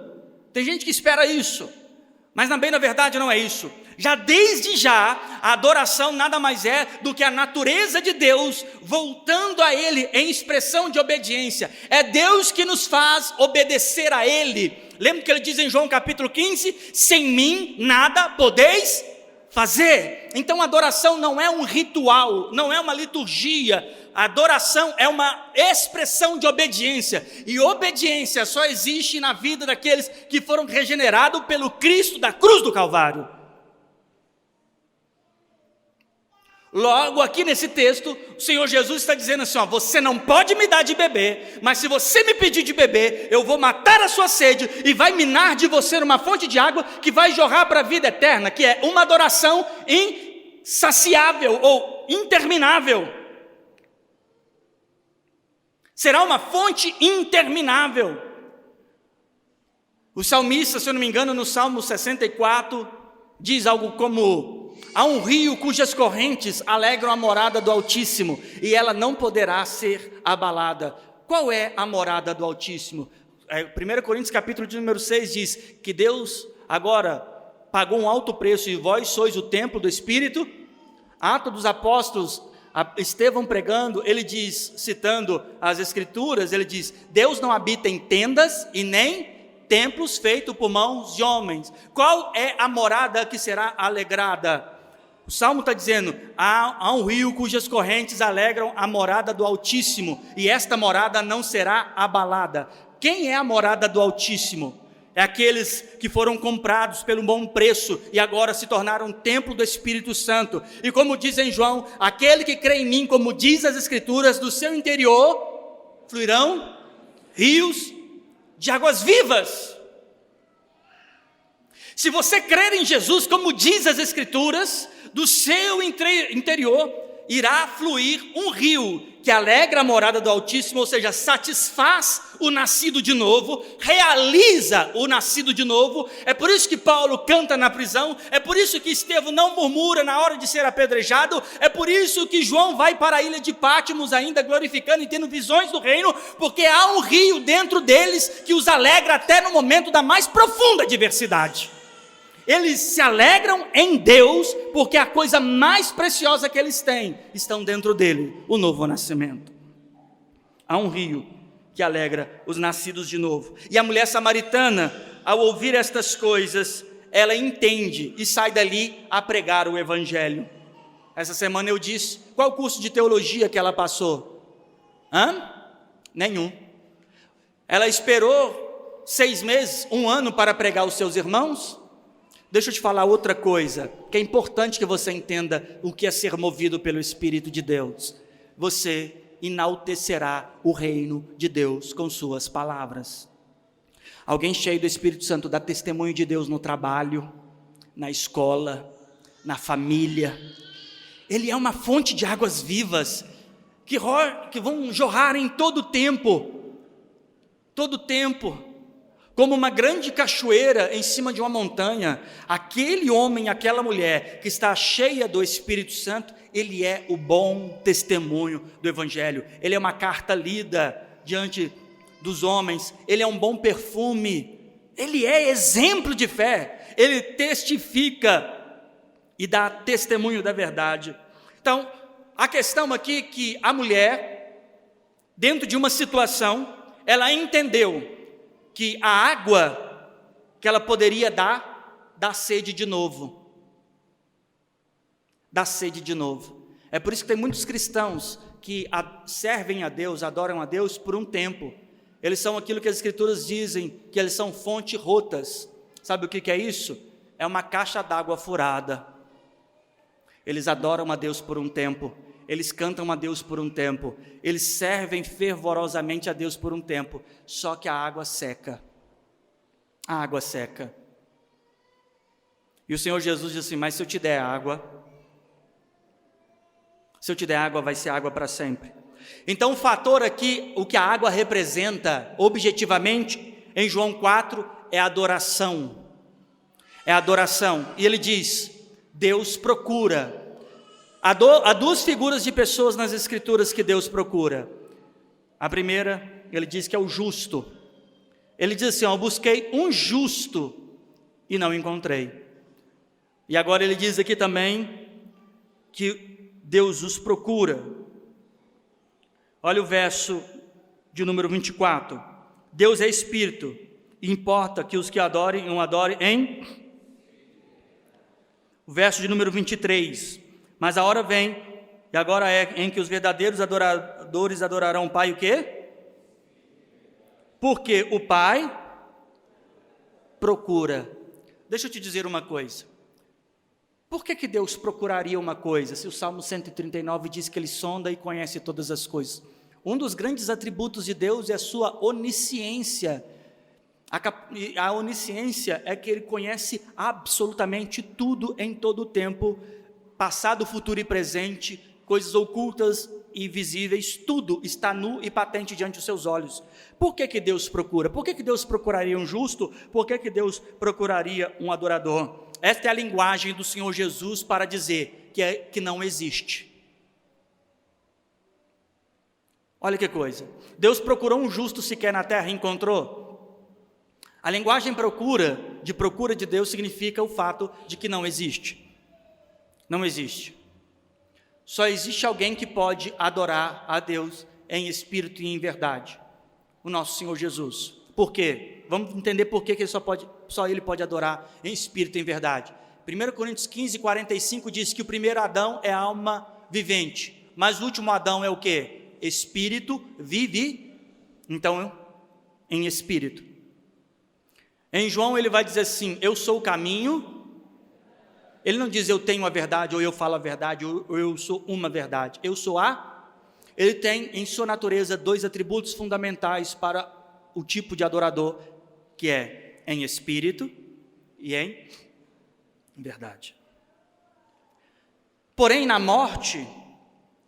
Tem gente que espera isso, mas bem na verdade não é isso. Já desde já, a adoração nada mais é do que a natureza de Deus voltando a Ele em expressão de obediência. É Deus que nos faz obedecer a Ele. Lembra que Ele diz em João capítulo 15, sem mim nada podeis fazer. Então a adoração não é um ritual, não é uma liturgia. A adoração é uma expressão de obediência, e obediência só existe na vida daqueles que foram regenerados pelo Cristo da cruz do Calvário. Logo aqui nesse texto, o Senhor Jesus está dizendo assim, você não pode me dar de beber, mas se você me pedir de beber, eu vou matar a sua sede, e vai minar de você uma fonte de água, que vai jorrar para a vida eterna, que é uma adoração insaciável, ou interminável. Será uma fonte interminável. O salmista, se eu não me engano, no Salmo 64, diz algo como: há um rio cujas correntes alegram a morada do Altíssimo, e ela não poderá ser abalada. Qual é a morada do Altíssimo? 1 Coríntios capítulo de número 6 diz que Deus agora pagou um alto preço, e vós sois o templo do Espírito. Atos dos Apóstolos, Estevão pregando, ele diz, citando as Escrituras, ele diz: Deus não habita em tendas e nem templos feitos por mãos de homens. Qual é a morada que será alegrada? O Salmo está dizendo: há um rio cujas correntes alegram a morada do Altíssimo, e esta morada não será abalada. Quem é a morada do Altíssimo? É aqueles que foram comprados pelo bom preço e agora se tornaram templo do Espírito Santo. E como diz em João, aquele que crê em mim, como diz as Escrituras, do seu interior fluirão rios de águas vivas. Se você crer em Jesus, como diz as Escrituras, do seu interior irá fluir um rio que alegra a morada do Altíssimo, ou seja, satisfaz o nascido de novo, realiza o nascido de novo. É por isso que Paulo canta na prisão, é por isso que Estevão não murmura na hora de ser apedrejado, é por isso que João vai para a ilha de Pátimos ainda glorificando e tendo visões do reino, porque há um rio dentro deles que os alegra até no momento da mais profunda adversidade. Eles se alegram em Deus, porque a coisa mais preciosa que eles têm estão dentro dele, o novo nascimento. Há um rio que alegra os nascidos de novo. E a mulher samaritana, ao ouvir estas coisas, ela entende e sai dali a pregar o evangelho. Essa semana eu disse, qual curso de teologia que ela passou? Nenhum. Ela esperou 6 meses, 1 ano para pregar aos seus irmãos? Deixa eu te falar outra coisa, que é importante que você entenda o que é ser movido pelo Espírito de Deus. Você enaltecerá o reino de Deus com suas palavras. Alguém cheio do Espírito Santo dá testemunho de Deus no trabalho, na escola, na família. Ele é uma fonte de águas vivas, que vão jorrar em todo tempo, como uma grande cachoeira em cima de uma montanha. Aquele homem, aquela mulher que está cheia do Espírito Santo, ele é o bom testemunho do Evangelho. Ele é uma carta lida diante dos homens, ele é um bom perfume, ele é exemplo de fé, ele testifica e dá testemunho da verdade. Então, a questão aqui é que a mulher, dentro de uma situação, ela entendeu que a água que ela poderia dar, dá sede de novo. Dá sede de novo. É por isso que tem muitos cristãos que servem a Deus, adoram a Deus por um tempo. Eles são aquilo que as Escrituras dizem, que eles são fontes rotas. Sabe o que é isso? É uma caixa d'água furada. Eles adoram a Deus por um tempo, eles cantam a Deus por um tempo, eles servem fervorosamente a Deus por um tempo, só que a água seca. A água seca. E o Senhor Jesus diz assim: mas se eu te der água, vai ser água para sempre. Então o fator aqui, o que a água representa objetivamente, em João 4, é adoração. É adoração. E ele diz: Deus procura. Há duas figuras de pessoas nas Escrituras que Deus procura. A primeira, ele diz que é o justo. Ele diz assim: eu busquei um justo e não encontrei. E agora ele diz aqui também que Deus os procura. Olha o verso de número 24. Deus é Espírito, e importa que os que adorem, o adorem em... O verso de número 23. Mas a hora vem, e agora é em que os verdadeiros adoradores adorarão o Pai o quê? Porque o Pai procura. Deixa eu te dizer uma coisa. Por que Deus procuraria uma coisa, se o Salmo 139 diz que Ele sonda e conhece todas as coisas? Um dos grandes atributos de Deus é a sua onisciência. A onisciência é que Ele conhece absolutamente tudo em todo o tempo, passado, futuro e presente, coisas ocultas e visíveis, tudo está nu e patente diante dos seus olhos. Por que Deus procura? Por que Deus procuraria um justo? Por que Deus procuraria um adorador? Esta é a linguagem do Senhor Jesus para dizer que não existe. Olha que coisa. Deus procurou um justo sequer na terra e encontrou? A linguagem procura de Deus significa o fato de que não existe. Não existe. Só existe alguém que pode adorar a Deus em espírito e em verdade. O nosso Senhor Jesus. Por quê? Vamos entender por que só Ele pode adorar em espírito e em verdade. 1 Coríntios 15, 45 diz que o primeiro Adão é alma vivente, mas o último Adão é o quê? Espírito vive, então, em espírito. Em João ele vai dizer assim: eu sou o caminho. Ele não diz eu tenho a verdade, ou eu falo a verdade, ou eu sou uma verdade. Eu sou a... Ele tem em sua natureza dois atributos fundamentais para o tipo de adorador, que é em espírito e em verdade. Porém, na morte,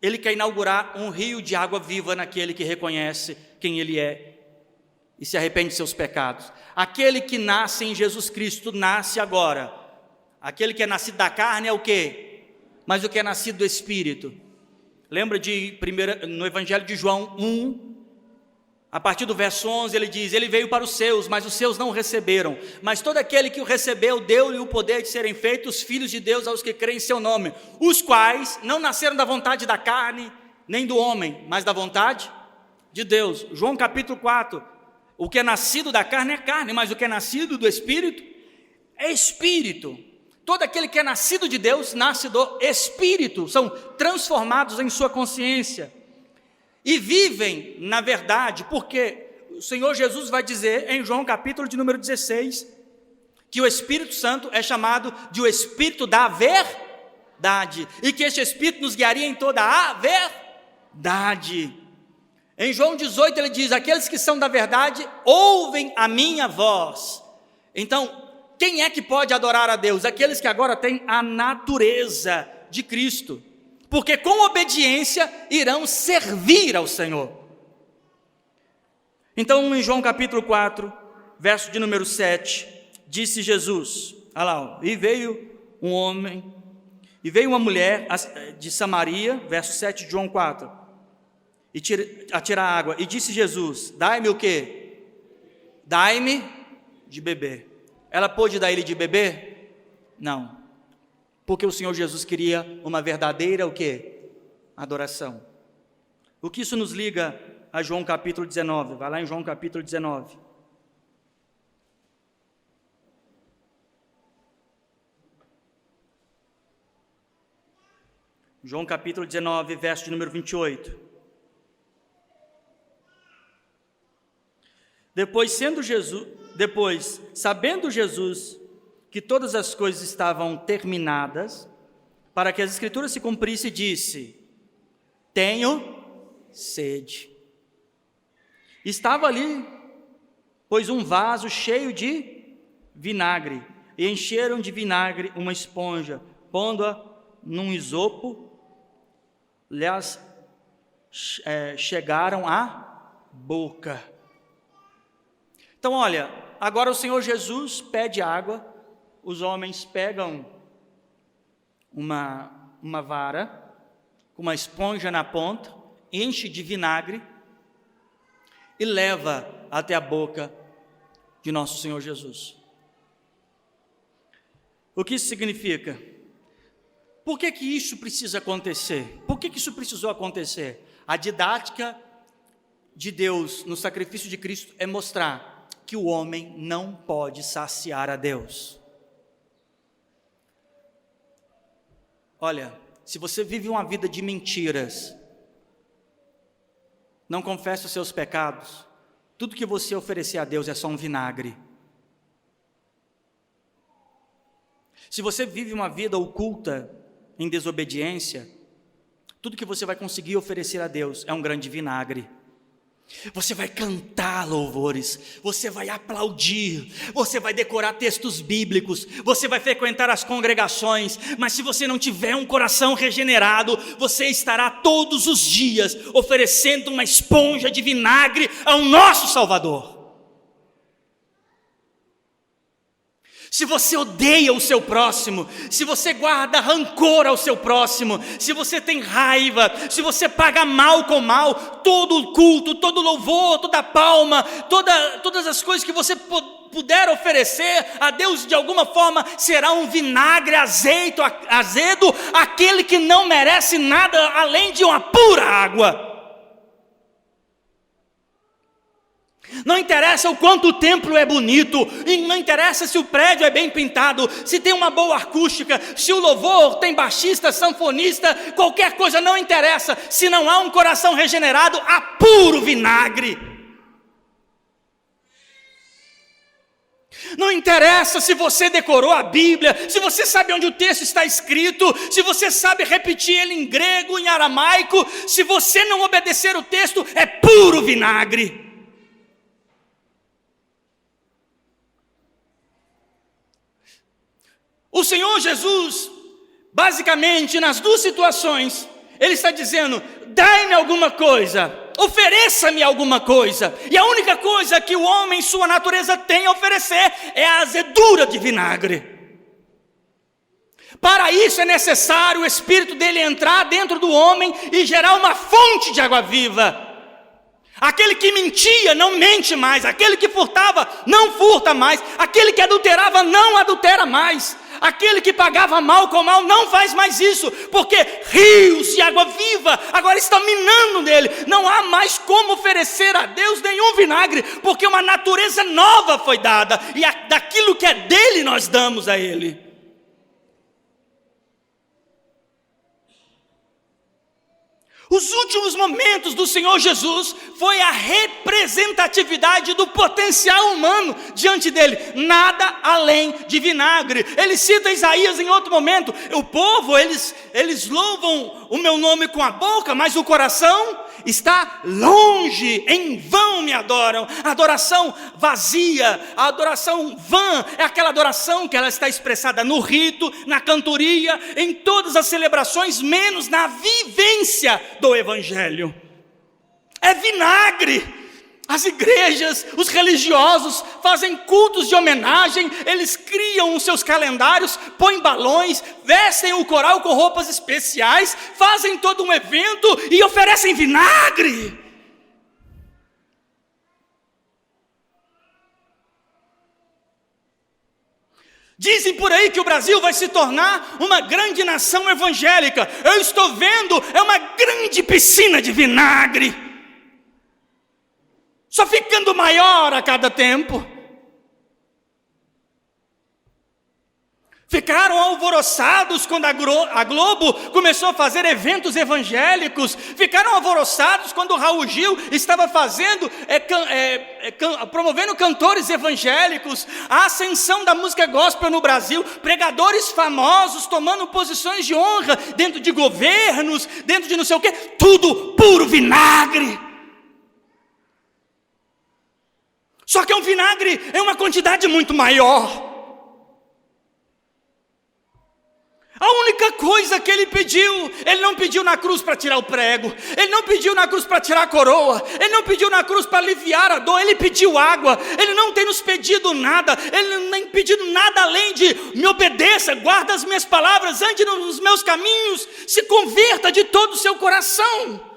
Ele quer inaugurar um rio de água viva naquele que reconhece quem Ele é e se arrepende de seus pecados. Aquele que nasce em Jesus Cristo nasce agora. Aquele que é nascido da carne é o quê? Mas o que é nascido do Espírito. Lembra no Evangelho de João 1, a partir do verso 11, ele diz: ele veio para os seus, mas os seus não o receberam. Mas todo aquele que o recebeu, deu-lhe o poder de serem feitos filhos de Deus aos que creem em seu nome, os quais não nasceram da vontade da carne, nem do homem, mas da vontade de Deus. João capítulo 4, o que é nascido da carne é carne, mas o que é nascido do Espírito é Espírito. Todo aquele que é nascido de Deus, nasce do Espírito, são transformados em sua consciência. E vivem na verdade, porque o Senhor Jesus vai dizer em João capítulo de número 16, que o Espírito Santo é chamado de o Espírito da verdade, e que este Espírito nos guiaria em toda a verdade. Em João 18 ele diz: aqueles que são da verdade ouvem a minha voz. Então, quem é que pode adorar a Deus? Aqueles que agora têm a natureza de Cristo, porque com obediência irão servir ao Senhor. Então, em João capítulo 4, verso de número 7, disse Jesus, olha lá, e veio uma mulher de Samaria, verso 7 de João 4, a tirar água, e disse Jesus: dai-me o quê? Dai-me de beber. Ela pôde dar ele de beber? Não. Porque o Senhor Jesus queria uma verdadeira o quê? Adoração. O que isso nos liga a João capítulo 19? Vai lá em João capítulo 19. João capítulo 19, verso de número 28. Depois, sabendo Jesus que todas as coisas estavam terminadas, para que as Escrituras se cumprissem, disse: tenho sede. Estava ali, pois, um vaso cheio de vinagre, e encheram de vinagre uma esponja, pondo-a num isopo, lhes chegaram à boca. Então, olha, agora o Senhor Jesus pede água, os homens pegam uma vara, com uma esponja na ponta, enche de vinagre e leva até a boca de nosso Senhor Jesus. O que isso significa? Por que isso precisa acontecer? Por que isso precisou acontecer? A didática de Deus no sacrifício de Cristo é mostrar que o homem não pode saciar a Deus. Olha, se você vive uma vida de mentiras, não confessa os seus pecados, tudo que você oferecer a Deus é só um vinagre. Se você vive uma vida oculta, em desobediência, tudo que você vai conseguir oferecer a Deus é um grande vinagre. Você vai cantar louvores, você vai aplaudir, você vai decorar textos bíblicos, você vai frequentar as congregações, mas se você não tiver um coração regenerado, você estará todos os dias oferecendo uma esponja de vinagre ao nosso Salvador. Se você odeia o seu próximo, se você guarda rancor ao seu próximo, se você tem raiva, se você paga mal com mal, todo o culto, todo o louvor, toda a palma, todas as coisas que você puder oferecer a Deus de alguma forma, será um vinagre azedo, aquele que não merece nada além de uma pura água. Não interessa o quanto o templo é bonito, e não interessa se o prédio é bem pintado, se tem uma boa acústica, se o louvor tem baixista, sanfonista, qualquer coisa não interessa, se não há um coração regenerado, há puro vinagre. Não interessa se você decorou a Bíblia, se você sabe onde o texto está escrito, se você sabe repetir ele em grego, em aramaico, se você não obedecer o texto, é puro vinagre. O Senhor Jesus, basicamente, nas duas situações, Ele está dizendo: dai-me alguma coisa, ofereça-me alguma coisa. E a única coisa que o homem, sua natureza, tem a oferecer é a azedura de vinagre. Para isso é necessário o Espírito dele entrar dentro do homem e gerar uma fonte de água viva. Aquele que mentia não mente mais, aquele que furtava não furta mais, aquele que adulterava não adultera mais, aquele que pagava mal com mal não faz mais isso, porque rios de água viva agora estão minando nele. Não há mais como oferecer a Deus nenhum vinagre, porque uma natureza nova foi dada, e daquilo que é dele nós damos a ele. Os últimos momentos do Senhor Jesus foi a representatividade do potencial humano diante dele, nada além de vinagre. Ele cita Isaías em outro momento: o povo, eles louvam o meu nome com a boca, mas o coração está longe, em vão me adoram. A adoração vazia, a adoração vã, é aquela adoração que ela está expressada no rito, na cantoria, em todas as celebrações, menos na vivência do Evangelho. É vinagre. As igrejas, os religiosos fazem cultos de homenagem, eles criam os seus calendários, põem balões, vestem o coral com roupas especiais, fazem todo um evento e oferecem vinagre. Dizem por aí que o Brasil vai se tornar uma grande nação evangélica. Eu estou vendo, é uma grande piscina de vinagre, só ficando maior a cada tempo. Ficaram alvoroçados quando a Globo começou a fazer eventos evangélicos. Ficaram alvoroçados quando o Raul Gil estava promovendo cantores evangélicos. A ascensão da música gospel no Brasil, pregadores famosos tomando posições de honra dentro de governos, dentro de não sei o quê, tudo puro vinagre. Só que é um vinagre em uma quantidade muito maior. A única coisa que ele não pediu na cruz para tirar o prego, ele não pediu na cruz para tirar a coroa, ele não pediu na cruz para aliviar a dor, ele pediu água. Ele não tem nos pedido nada, ele não tem pedido nada além de: me obedeça, guarda as minhas palavras, ande nos meus caminhos, se converta de todo o seu coração.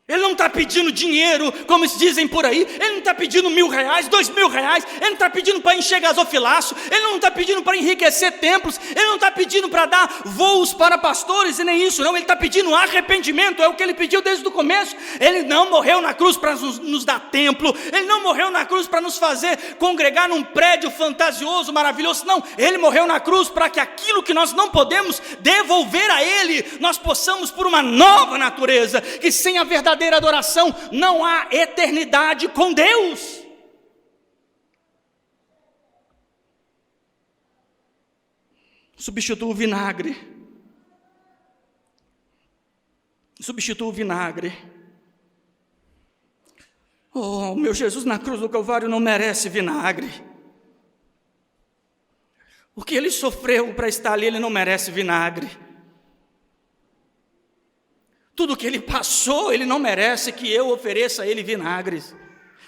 Ele não está pedindo dinheiro, como se dizem por aí. Ele não está pedindo R$1.000, R$2.000. Ele não está pedindo para encher gasofilaço. Ele não está pedindo para enriquecer templos. Ele não está pedindo para dar voos para pastores e nem isso, não. Ele está pedindo arrependimento. É o que ele pediu desde o começo. Ele não morreu na cruz para nos dar templo. Ele não morreu na cruz para nos fazer congregar num prédio fantasioso, maravilhoso. Não, ele morreu na cruz para que aquilo que nós não podemos devolver a ele, nós possamos por uma nova natureza, que sem a verdadeira adoração não há eternidade com Deus. Substitua o vinagre. Substitua o vinagre. Oh, meu Jesus na cruz do Calvário não merece vinagre. O que ele sofreu para estar ali, ele não merece vinagre. Tudo que ele passou, ele não merece que eu ofereça a ele vinagres.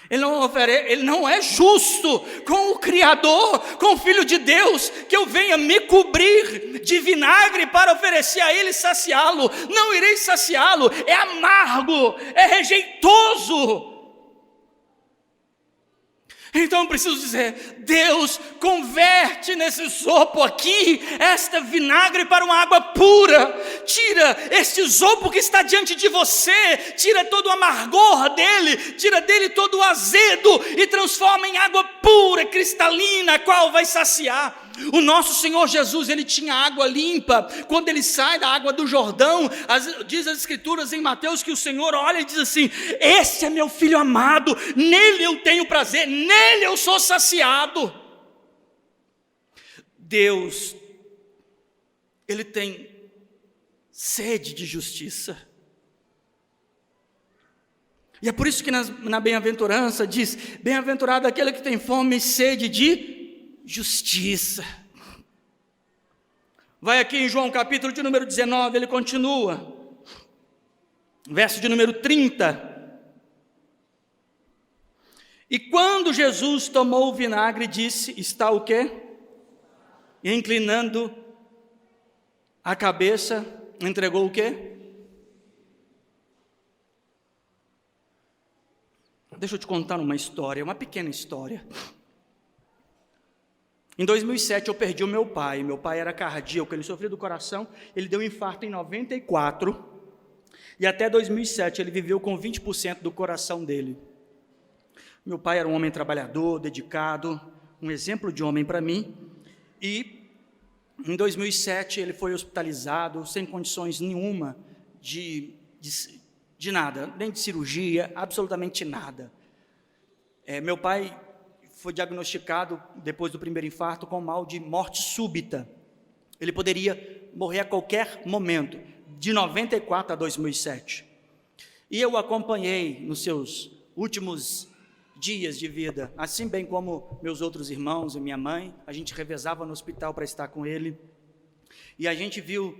Ele não é justo com o Criador, com o Filho de Deus, que eu venha me cobrir de vinagre para oferecer a ele e saciá-lo. Não irei saciá-lo, é amargo, é rejeitoso. Então eu preciso dizer: Deus, converte nesse sopo aqui esta vinagre para uma água pura. Tira este sopo que está diante de você, tira todo o amargor dele, tira dele todo o azedo e transforma em água pura, cristalina, a qual vai saciar. O nosso Senhor Jesus, ele tinha água limpa. Quando ele sai da água do Jordão, diz as Escrituras em Mateus que o Senhor olha e diz assim: esse é meu filho amado, nele eu tenho prazer, nele eu sou saciado. Deus, ele tem sede de justiça. E é por isso que na bem-aventurança diz: bem-aventurado aquele que tem fome e sede de justiça. Vai aqui em João capítulo de número 19, ele continua, verso de número 30. E quando Jesus tomou o vinagre, disse: está o quê? E inclinando a cabeça, entregou o quê? Deixa eu te contar uma história, uma pequena história. Em 2007 eu perdi o meu pai era cardíaco, ele sofreu do coração, ele deu um infarto em 94, e até 2007 ele viveu com 20% do coração dele. Meu pai era um homem trabalhador, dedicado, um exemplo de homem para mim, e em 2007 ele foi hospitalizado, sem condições nenhuma de nada, nem de cirurgia, absolutamente nada. Meu pai foi diagnosticado, depois do primeiro infarto, com mal de morte súbita. Ele poderia morrer a qualquer momento, de 94 a 2007. E eu o acompanhei nos seus últimos dias de vida, assim bem como meus outros irmãos e minha mãe. A gente revezava no hospital para estar com ele. E a gente viu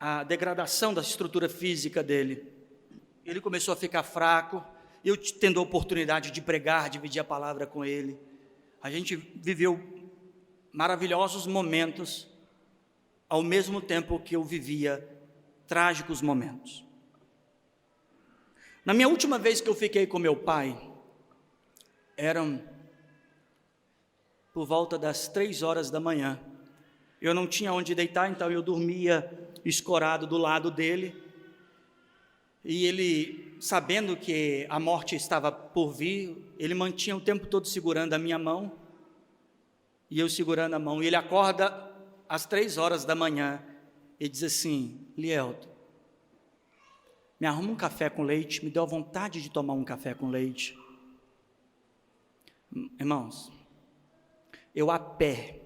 a degradação da estrutura física dele. Ele começou a ficar fraco. Eu tendo a oportunidade de pregar, dividir a palavra com ele. A gente viveu maravilhosos momentos, ao mesmo tempo que eu vivia trágicos momentos. Na minha última vez que eu fiquei com meu pai, eram por volta das 3 horas da manhã. Eu não tinha onde deitar, então eu dormia escorado do lado dele, e ele sabendo que a morte estava por vir, ele mantinha o tempo todo segurando a minha mão, e eu segurando a mão, e ele acorda às 3h da manhã, e diz assim: Lielton, me arruma um café com leite, me deu vontade de tomar um café com leite. Irmãos, eu a pé,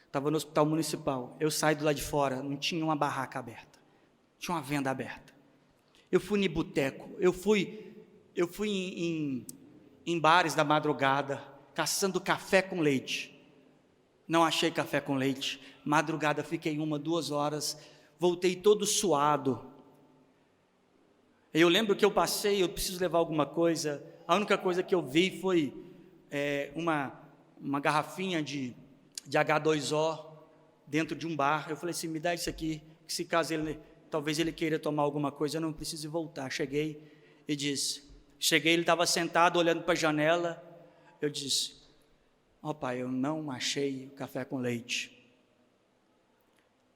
estava no hospital municipal, eu saí do lado de fora, não tinha uma barraca aberta, tinha uma venda aberta. Eu fui em boteco, eu fui em bares da madrugada, caçando café com leite. Não achei café com leite. Madrugada, fiquei 1-2 horas, voltei todo suado. Eu lembro que eu passei, eu preciso levar alguma coisa. A única coisa que eu vi foi uma garrafinha de H2O dentro de um bar. Eu falei assim: me dá isso aqui, que se caso talvez ele queira tomar alguma coisa, eu não preciso voltar. Cheguei, ele estava sentado olhando para a janela. Eu disse: ó pai, eu não achei café com leite.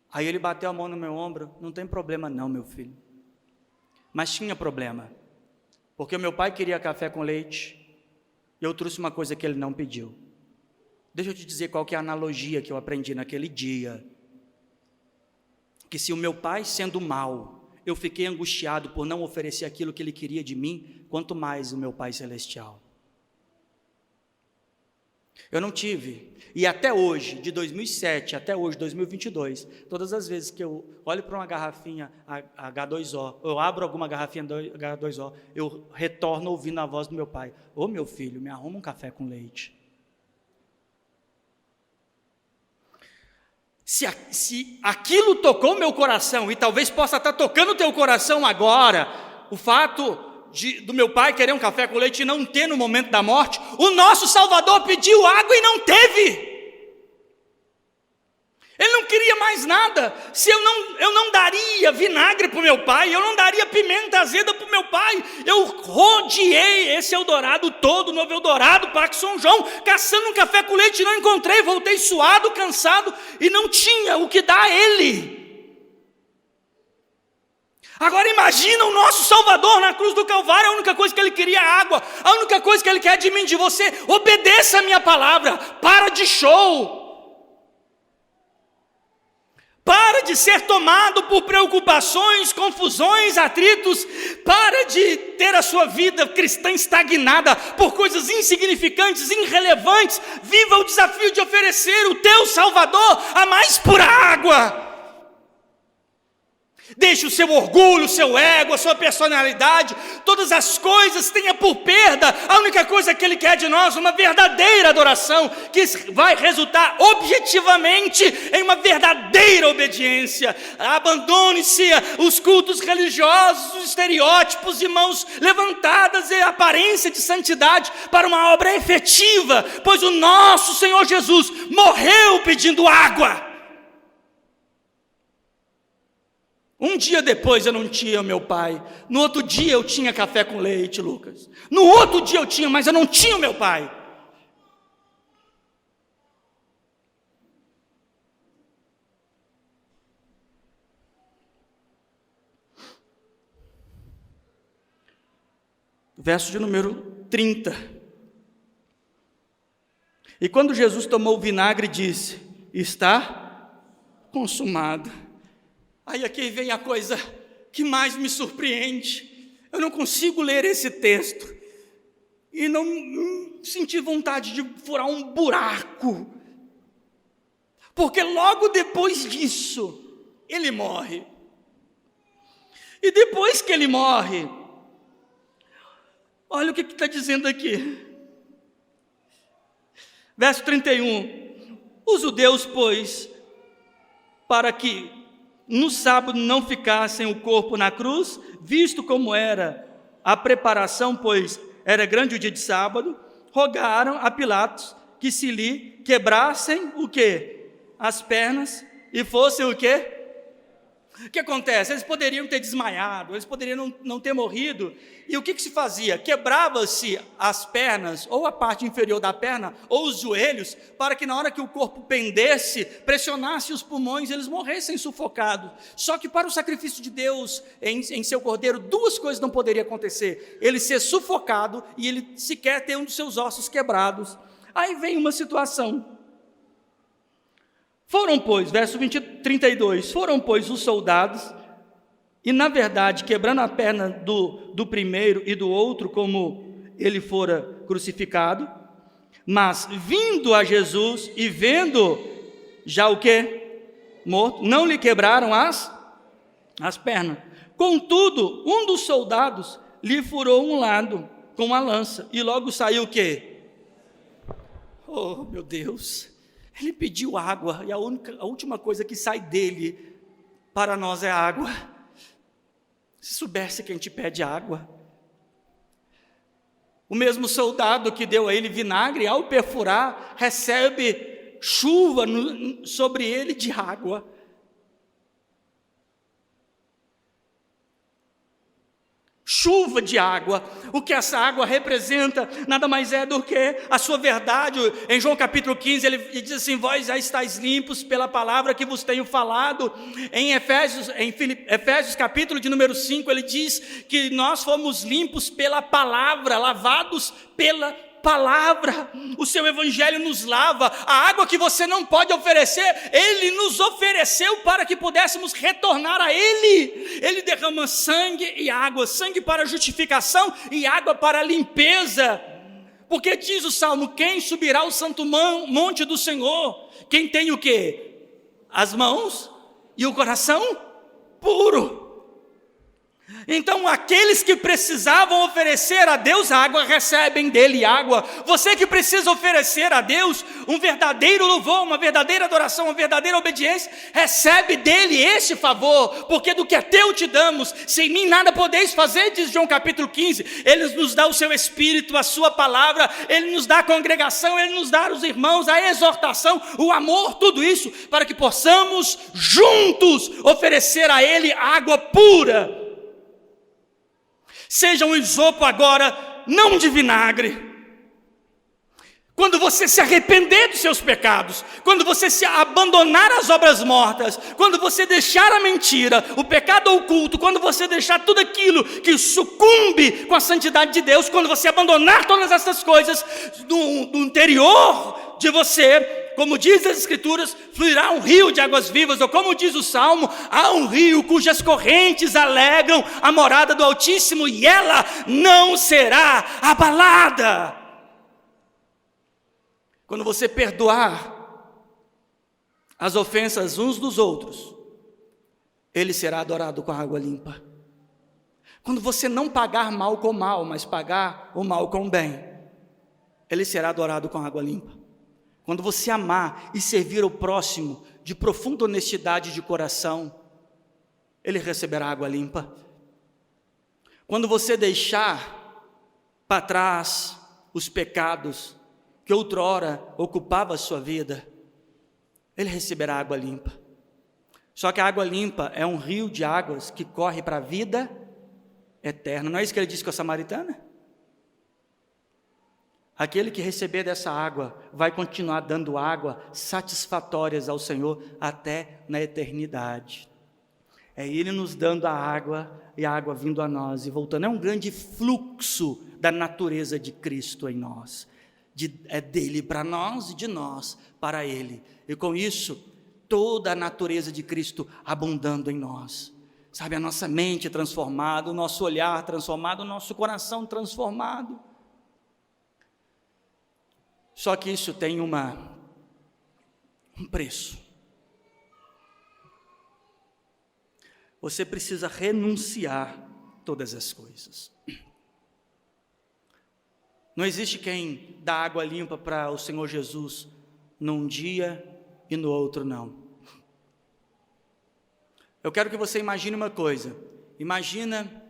Aí ele bateu a mão no meu ombro: não tem problema não, meu filho. Mas tinha problema, porque o meu pai queria café com leite, e eu trouxe uma coisa que ele não pediu. Deixa eu te dizer qual que é a analogia que eu aprendi naquele dia. Que se o meu pai, sendo mau, eu fiquei angustiado por não oferecer aquilo que ele queria de mim, quanto mais o meu Pai Celestial. Eu não tive, e até hoje, de 2007 até hoje, 2022, todas as vezes que eu olho para uma garrafinha H2O, eu abro alguma garrafinha H2O, eu retorno ouvindo a voz do meu pai: ô meu filho, me arruma um café com leite. Se aquilo tocou meu coração, e talvez possa estar tocando o teu coração agora, o fato do meu pai querer um café com leite e não ter no momento da morte, o nosso Salvador pediu água e não teve. Ele não queria mais nada. Se eu não daria vinagre para o meu pai, eu não daria pimenta azeda para o meu pai. Eu rodeei esse Eldorado todo, Novo Eldorado, Parque São João, caçando um café com leite, não encontrei, voltei suado, cansado, e não tinha o que dar a ele. Agora imagina o nosso Salvador na cruz do Calvário. A única coisa que ele queria é água. A única coisa que ele quer de mim, de você: obedeça a minha palavra, para de show. Para de ser tomado por preocupações, confusões, atritos. Para de ter a sua vida cristã estagnada por coisas insignificantes, irrelevantes. Viva o desafio de oferecer o teu Salvador a mais pura água. Deixe o seu orgulho, o seu ego, a sua personalidade, todas as coisas tenha por perda. A única coisa que ele quer de nós é uma verdadeira adoração, que vai resultar objetivamente em uma verdadeira obediência. Abandone-se os cultos religiosos, os estereótipos de mãos levantadas e aparência de santidade para uma obra efetiva, pois o nosso Senhor Jesus morreu pedindo água. Um dia depois eu não tinha meu pai. No outro dia eu tinha café com leite, Lucas. No outro dia eu tinha, mas eu não tinha o meu pai. Verso de número 30. E quando Jesus tomou o vinagre, disse: está consumado. Aí aqui vem a coisa que mais me surpreende. Eu não consigo ler esse texto e não sentir vontade de furar um buraco, porque logo depois disso ele morre. E depois que ele morre, olha o que está dizendo aqui, verso 31. Os judeus, pois, para que no sábado não ficassem o corpo na cruz, visto como era a preparação, pois era grande o dia de sábado, rogaram a Pilatos que se lhe quebrassem o quê? As pernas, e fossem o quê? O que acontece? Eles poderiam ter desmaiado, eles poderiam não ter morrido. E o que se fazia? Quebrava-se as pernas, ou a parte inferior da perna, ou os joelhos, para que na hora que o corpo pendesse, pressionasse os pulmões, eles morressem sufocados. Só que para o sacrifício de Deus em seu cordeiro, duas coisas não poderiam acontecer: ele ser sufocado e ele sequer ter um dos seus ossos quebrados. Aí vem uma situação. Foram, pois, verso 32, foram, pois, os soldados, e na verdade, quebrando a perna do primeiro e do outro, como ele fora crucificado, mas vindo a Jesus e vendo já o quê? Morto, não lhe quebraram as pernas. Contudo, um dos soldados lhe furou um lado com uma lança, e logo saiu o quê? Oh, meu Deus! Ele pediu água, e a última coisa que sai dele para nós é água. Se soubesse que a gente pede água. O mesmo soldado que deu a ele vinagre, ao perfurar, recebe chuva sobre ele de água. Chuva de água. O que essa água representa nada mais é do que a sua verdade. Em João capítulo 15 ele diz assim: vós já estáis limpos pela palavra que vos tenho falado. Em Efésios capítulo de número 5 ele diz que nós fomos limpos pela palavra, lavados pela palavra. O seu evangelho nos lava. A água que você não pode oferecer, ele nos ofereceu para que pudéssemos retornar a ele. Ele derrama sangue e água, sangue para justificação e água para limpeza. Porque diz o Salmo: quem subirá ao santo monte do Senhor? Quem tem o quê? As mãos e o coração puro. Então aqueles que precisavam oferecer a Deus água, recebem dele água. Você que precisa oferecer a Deus um verdadeiro louvor, uma verdadeira adoração, uma verdadeira obediência, recebe dele esse favor, porque do que é teu te damos. Sem mim nada podeis fazer, diz João capítulo 15. Ele nos dá o seu Espírito, a sua palavra, ele nos dá a congregação, ele nos dá os irmãos, a exortação, o amor, tudo isso, para que possamos juntos oferecer a ele água pura. Seja um isopo agora, não de vinagre. Quando você se arrepender dos seus pecados, quando você se abandonar as obras mortas, quando você deixar a mentira, o pecado oculto, quando você deixar tudo aquilo que sucumbe com a santidade de Deus, quando você abandonar todas essas coisas do interior de você, como diz as Escrituras, fluirá um rio de águas vivas, ou como diz o Salmo, há um rio cujas correntes alegram a morada do Altíssimo, e ela não será abalada. Quando você perdoar as ofensas uns dos outros, ele será adorado com água limpa. Quando você não pagar mal com mal, mas pagar o mal com bem, ele será adorado com água limpa. Quando você amar e servir o próximo de profunda honestidade de coração, ele receberá água limpa. Quando você deixar para trás os pecados que outrora ocupava a sua vida, ele receberá água limpa. Só que a água limpa é um rio de águas que corre para a vida eterna. Não é isso que ele disse com a samaritana? Aquele que receber dessa água vai continuar dando água satisfatórias ao Senhor até na eternidade. É Ele nos dando a água e a água vindo a nós e voltando. É um grande fluxo da natureza de Cristo em nós. É dele para nós e de nós para Ele. E com isso, toda a natureza de Cristo abundando em nós. Sabe, a nossa mente transformada, o nosso olhar transformado, o nosso coração transformado. Só que isso tem um preço. Você precisa renunciar todas as coisas. Não existe quem dá água limpa para o Senhor Jesus num dia e no outro não. Eu quero que você imagine uma coisa. Imagina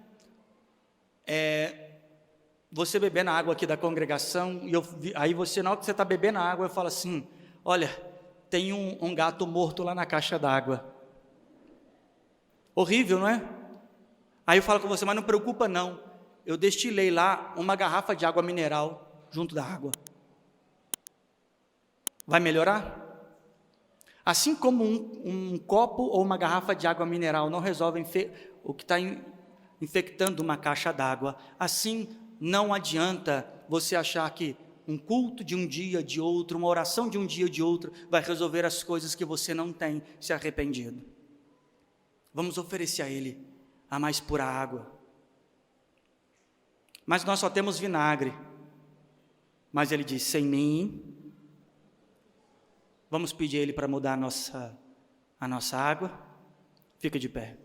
você bebendo a água aqui da congregação, e aí você, na hora que você está bebendo a água, eu falo assim: olha, tem um gato morto lá na caixa d'água. Horrível, não é? Aí eu falo com você, mas não preocupa não. Eu destilei lá uma garrafa de água mineral junto da água. Vai melhorar? Assim como um copo ou uma garrafa de água mineral não resolve o que está infectando uma caixa d'água, assim não adianta você achar que um culto de um dia, de outro, uma oração de um dia, de outro, vai resolver as coisas que você não tem se arrependido. Vamos oferecer a Ele a mais pura água. Mas nós só temos vinagre. Mas Ele diz, sem mim. Vamos pedir a Ele para mudar a nossa água. Fica de pé.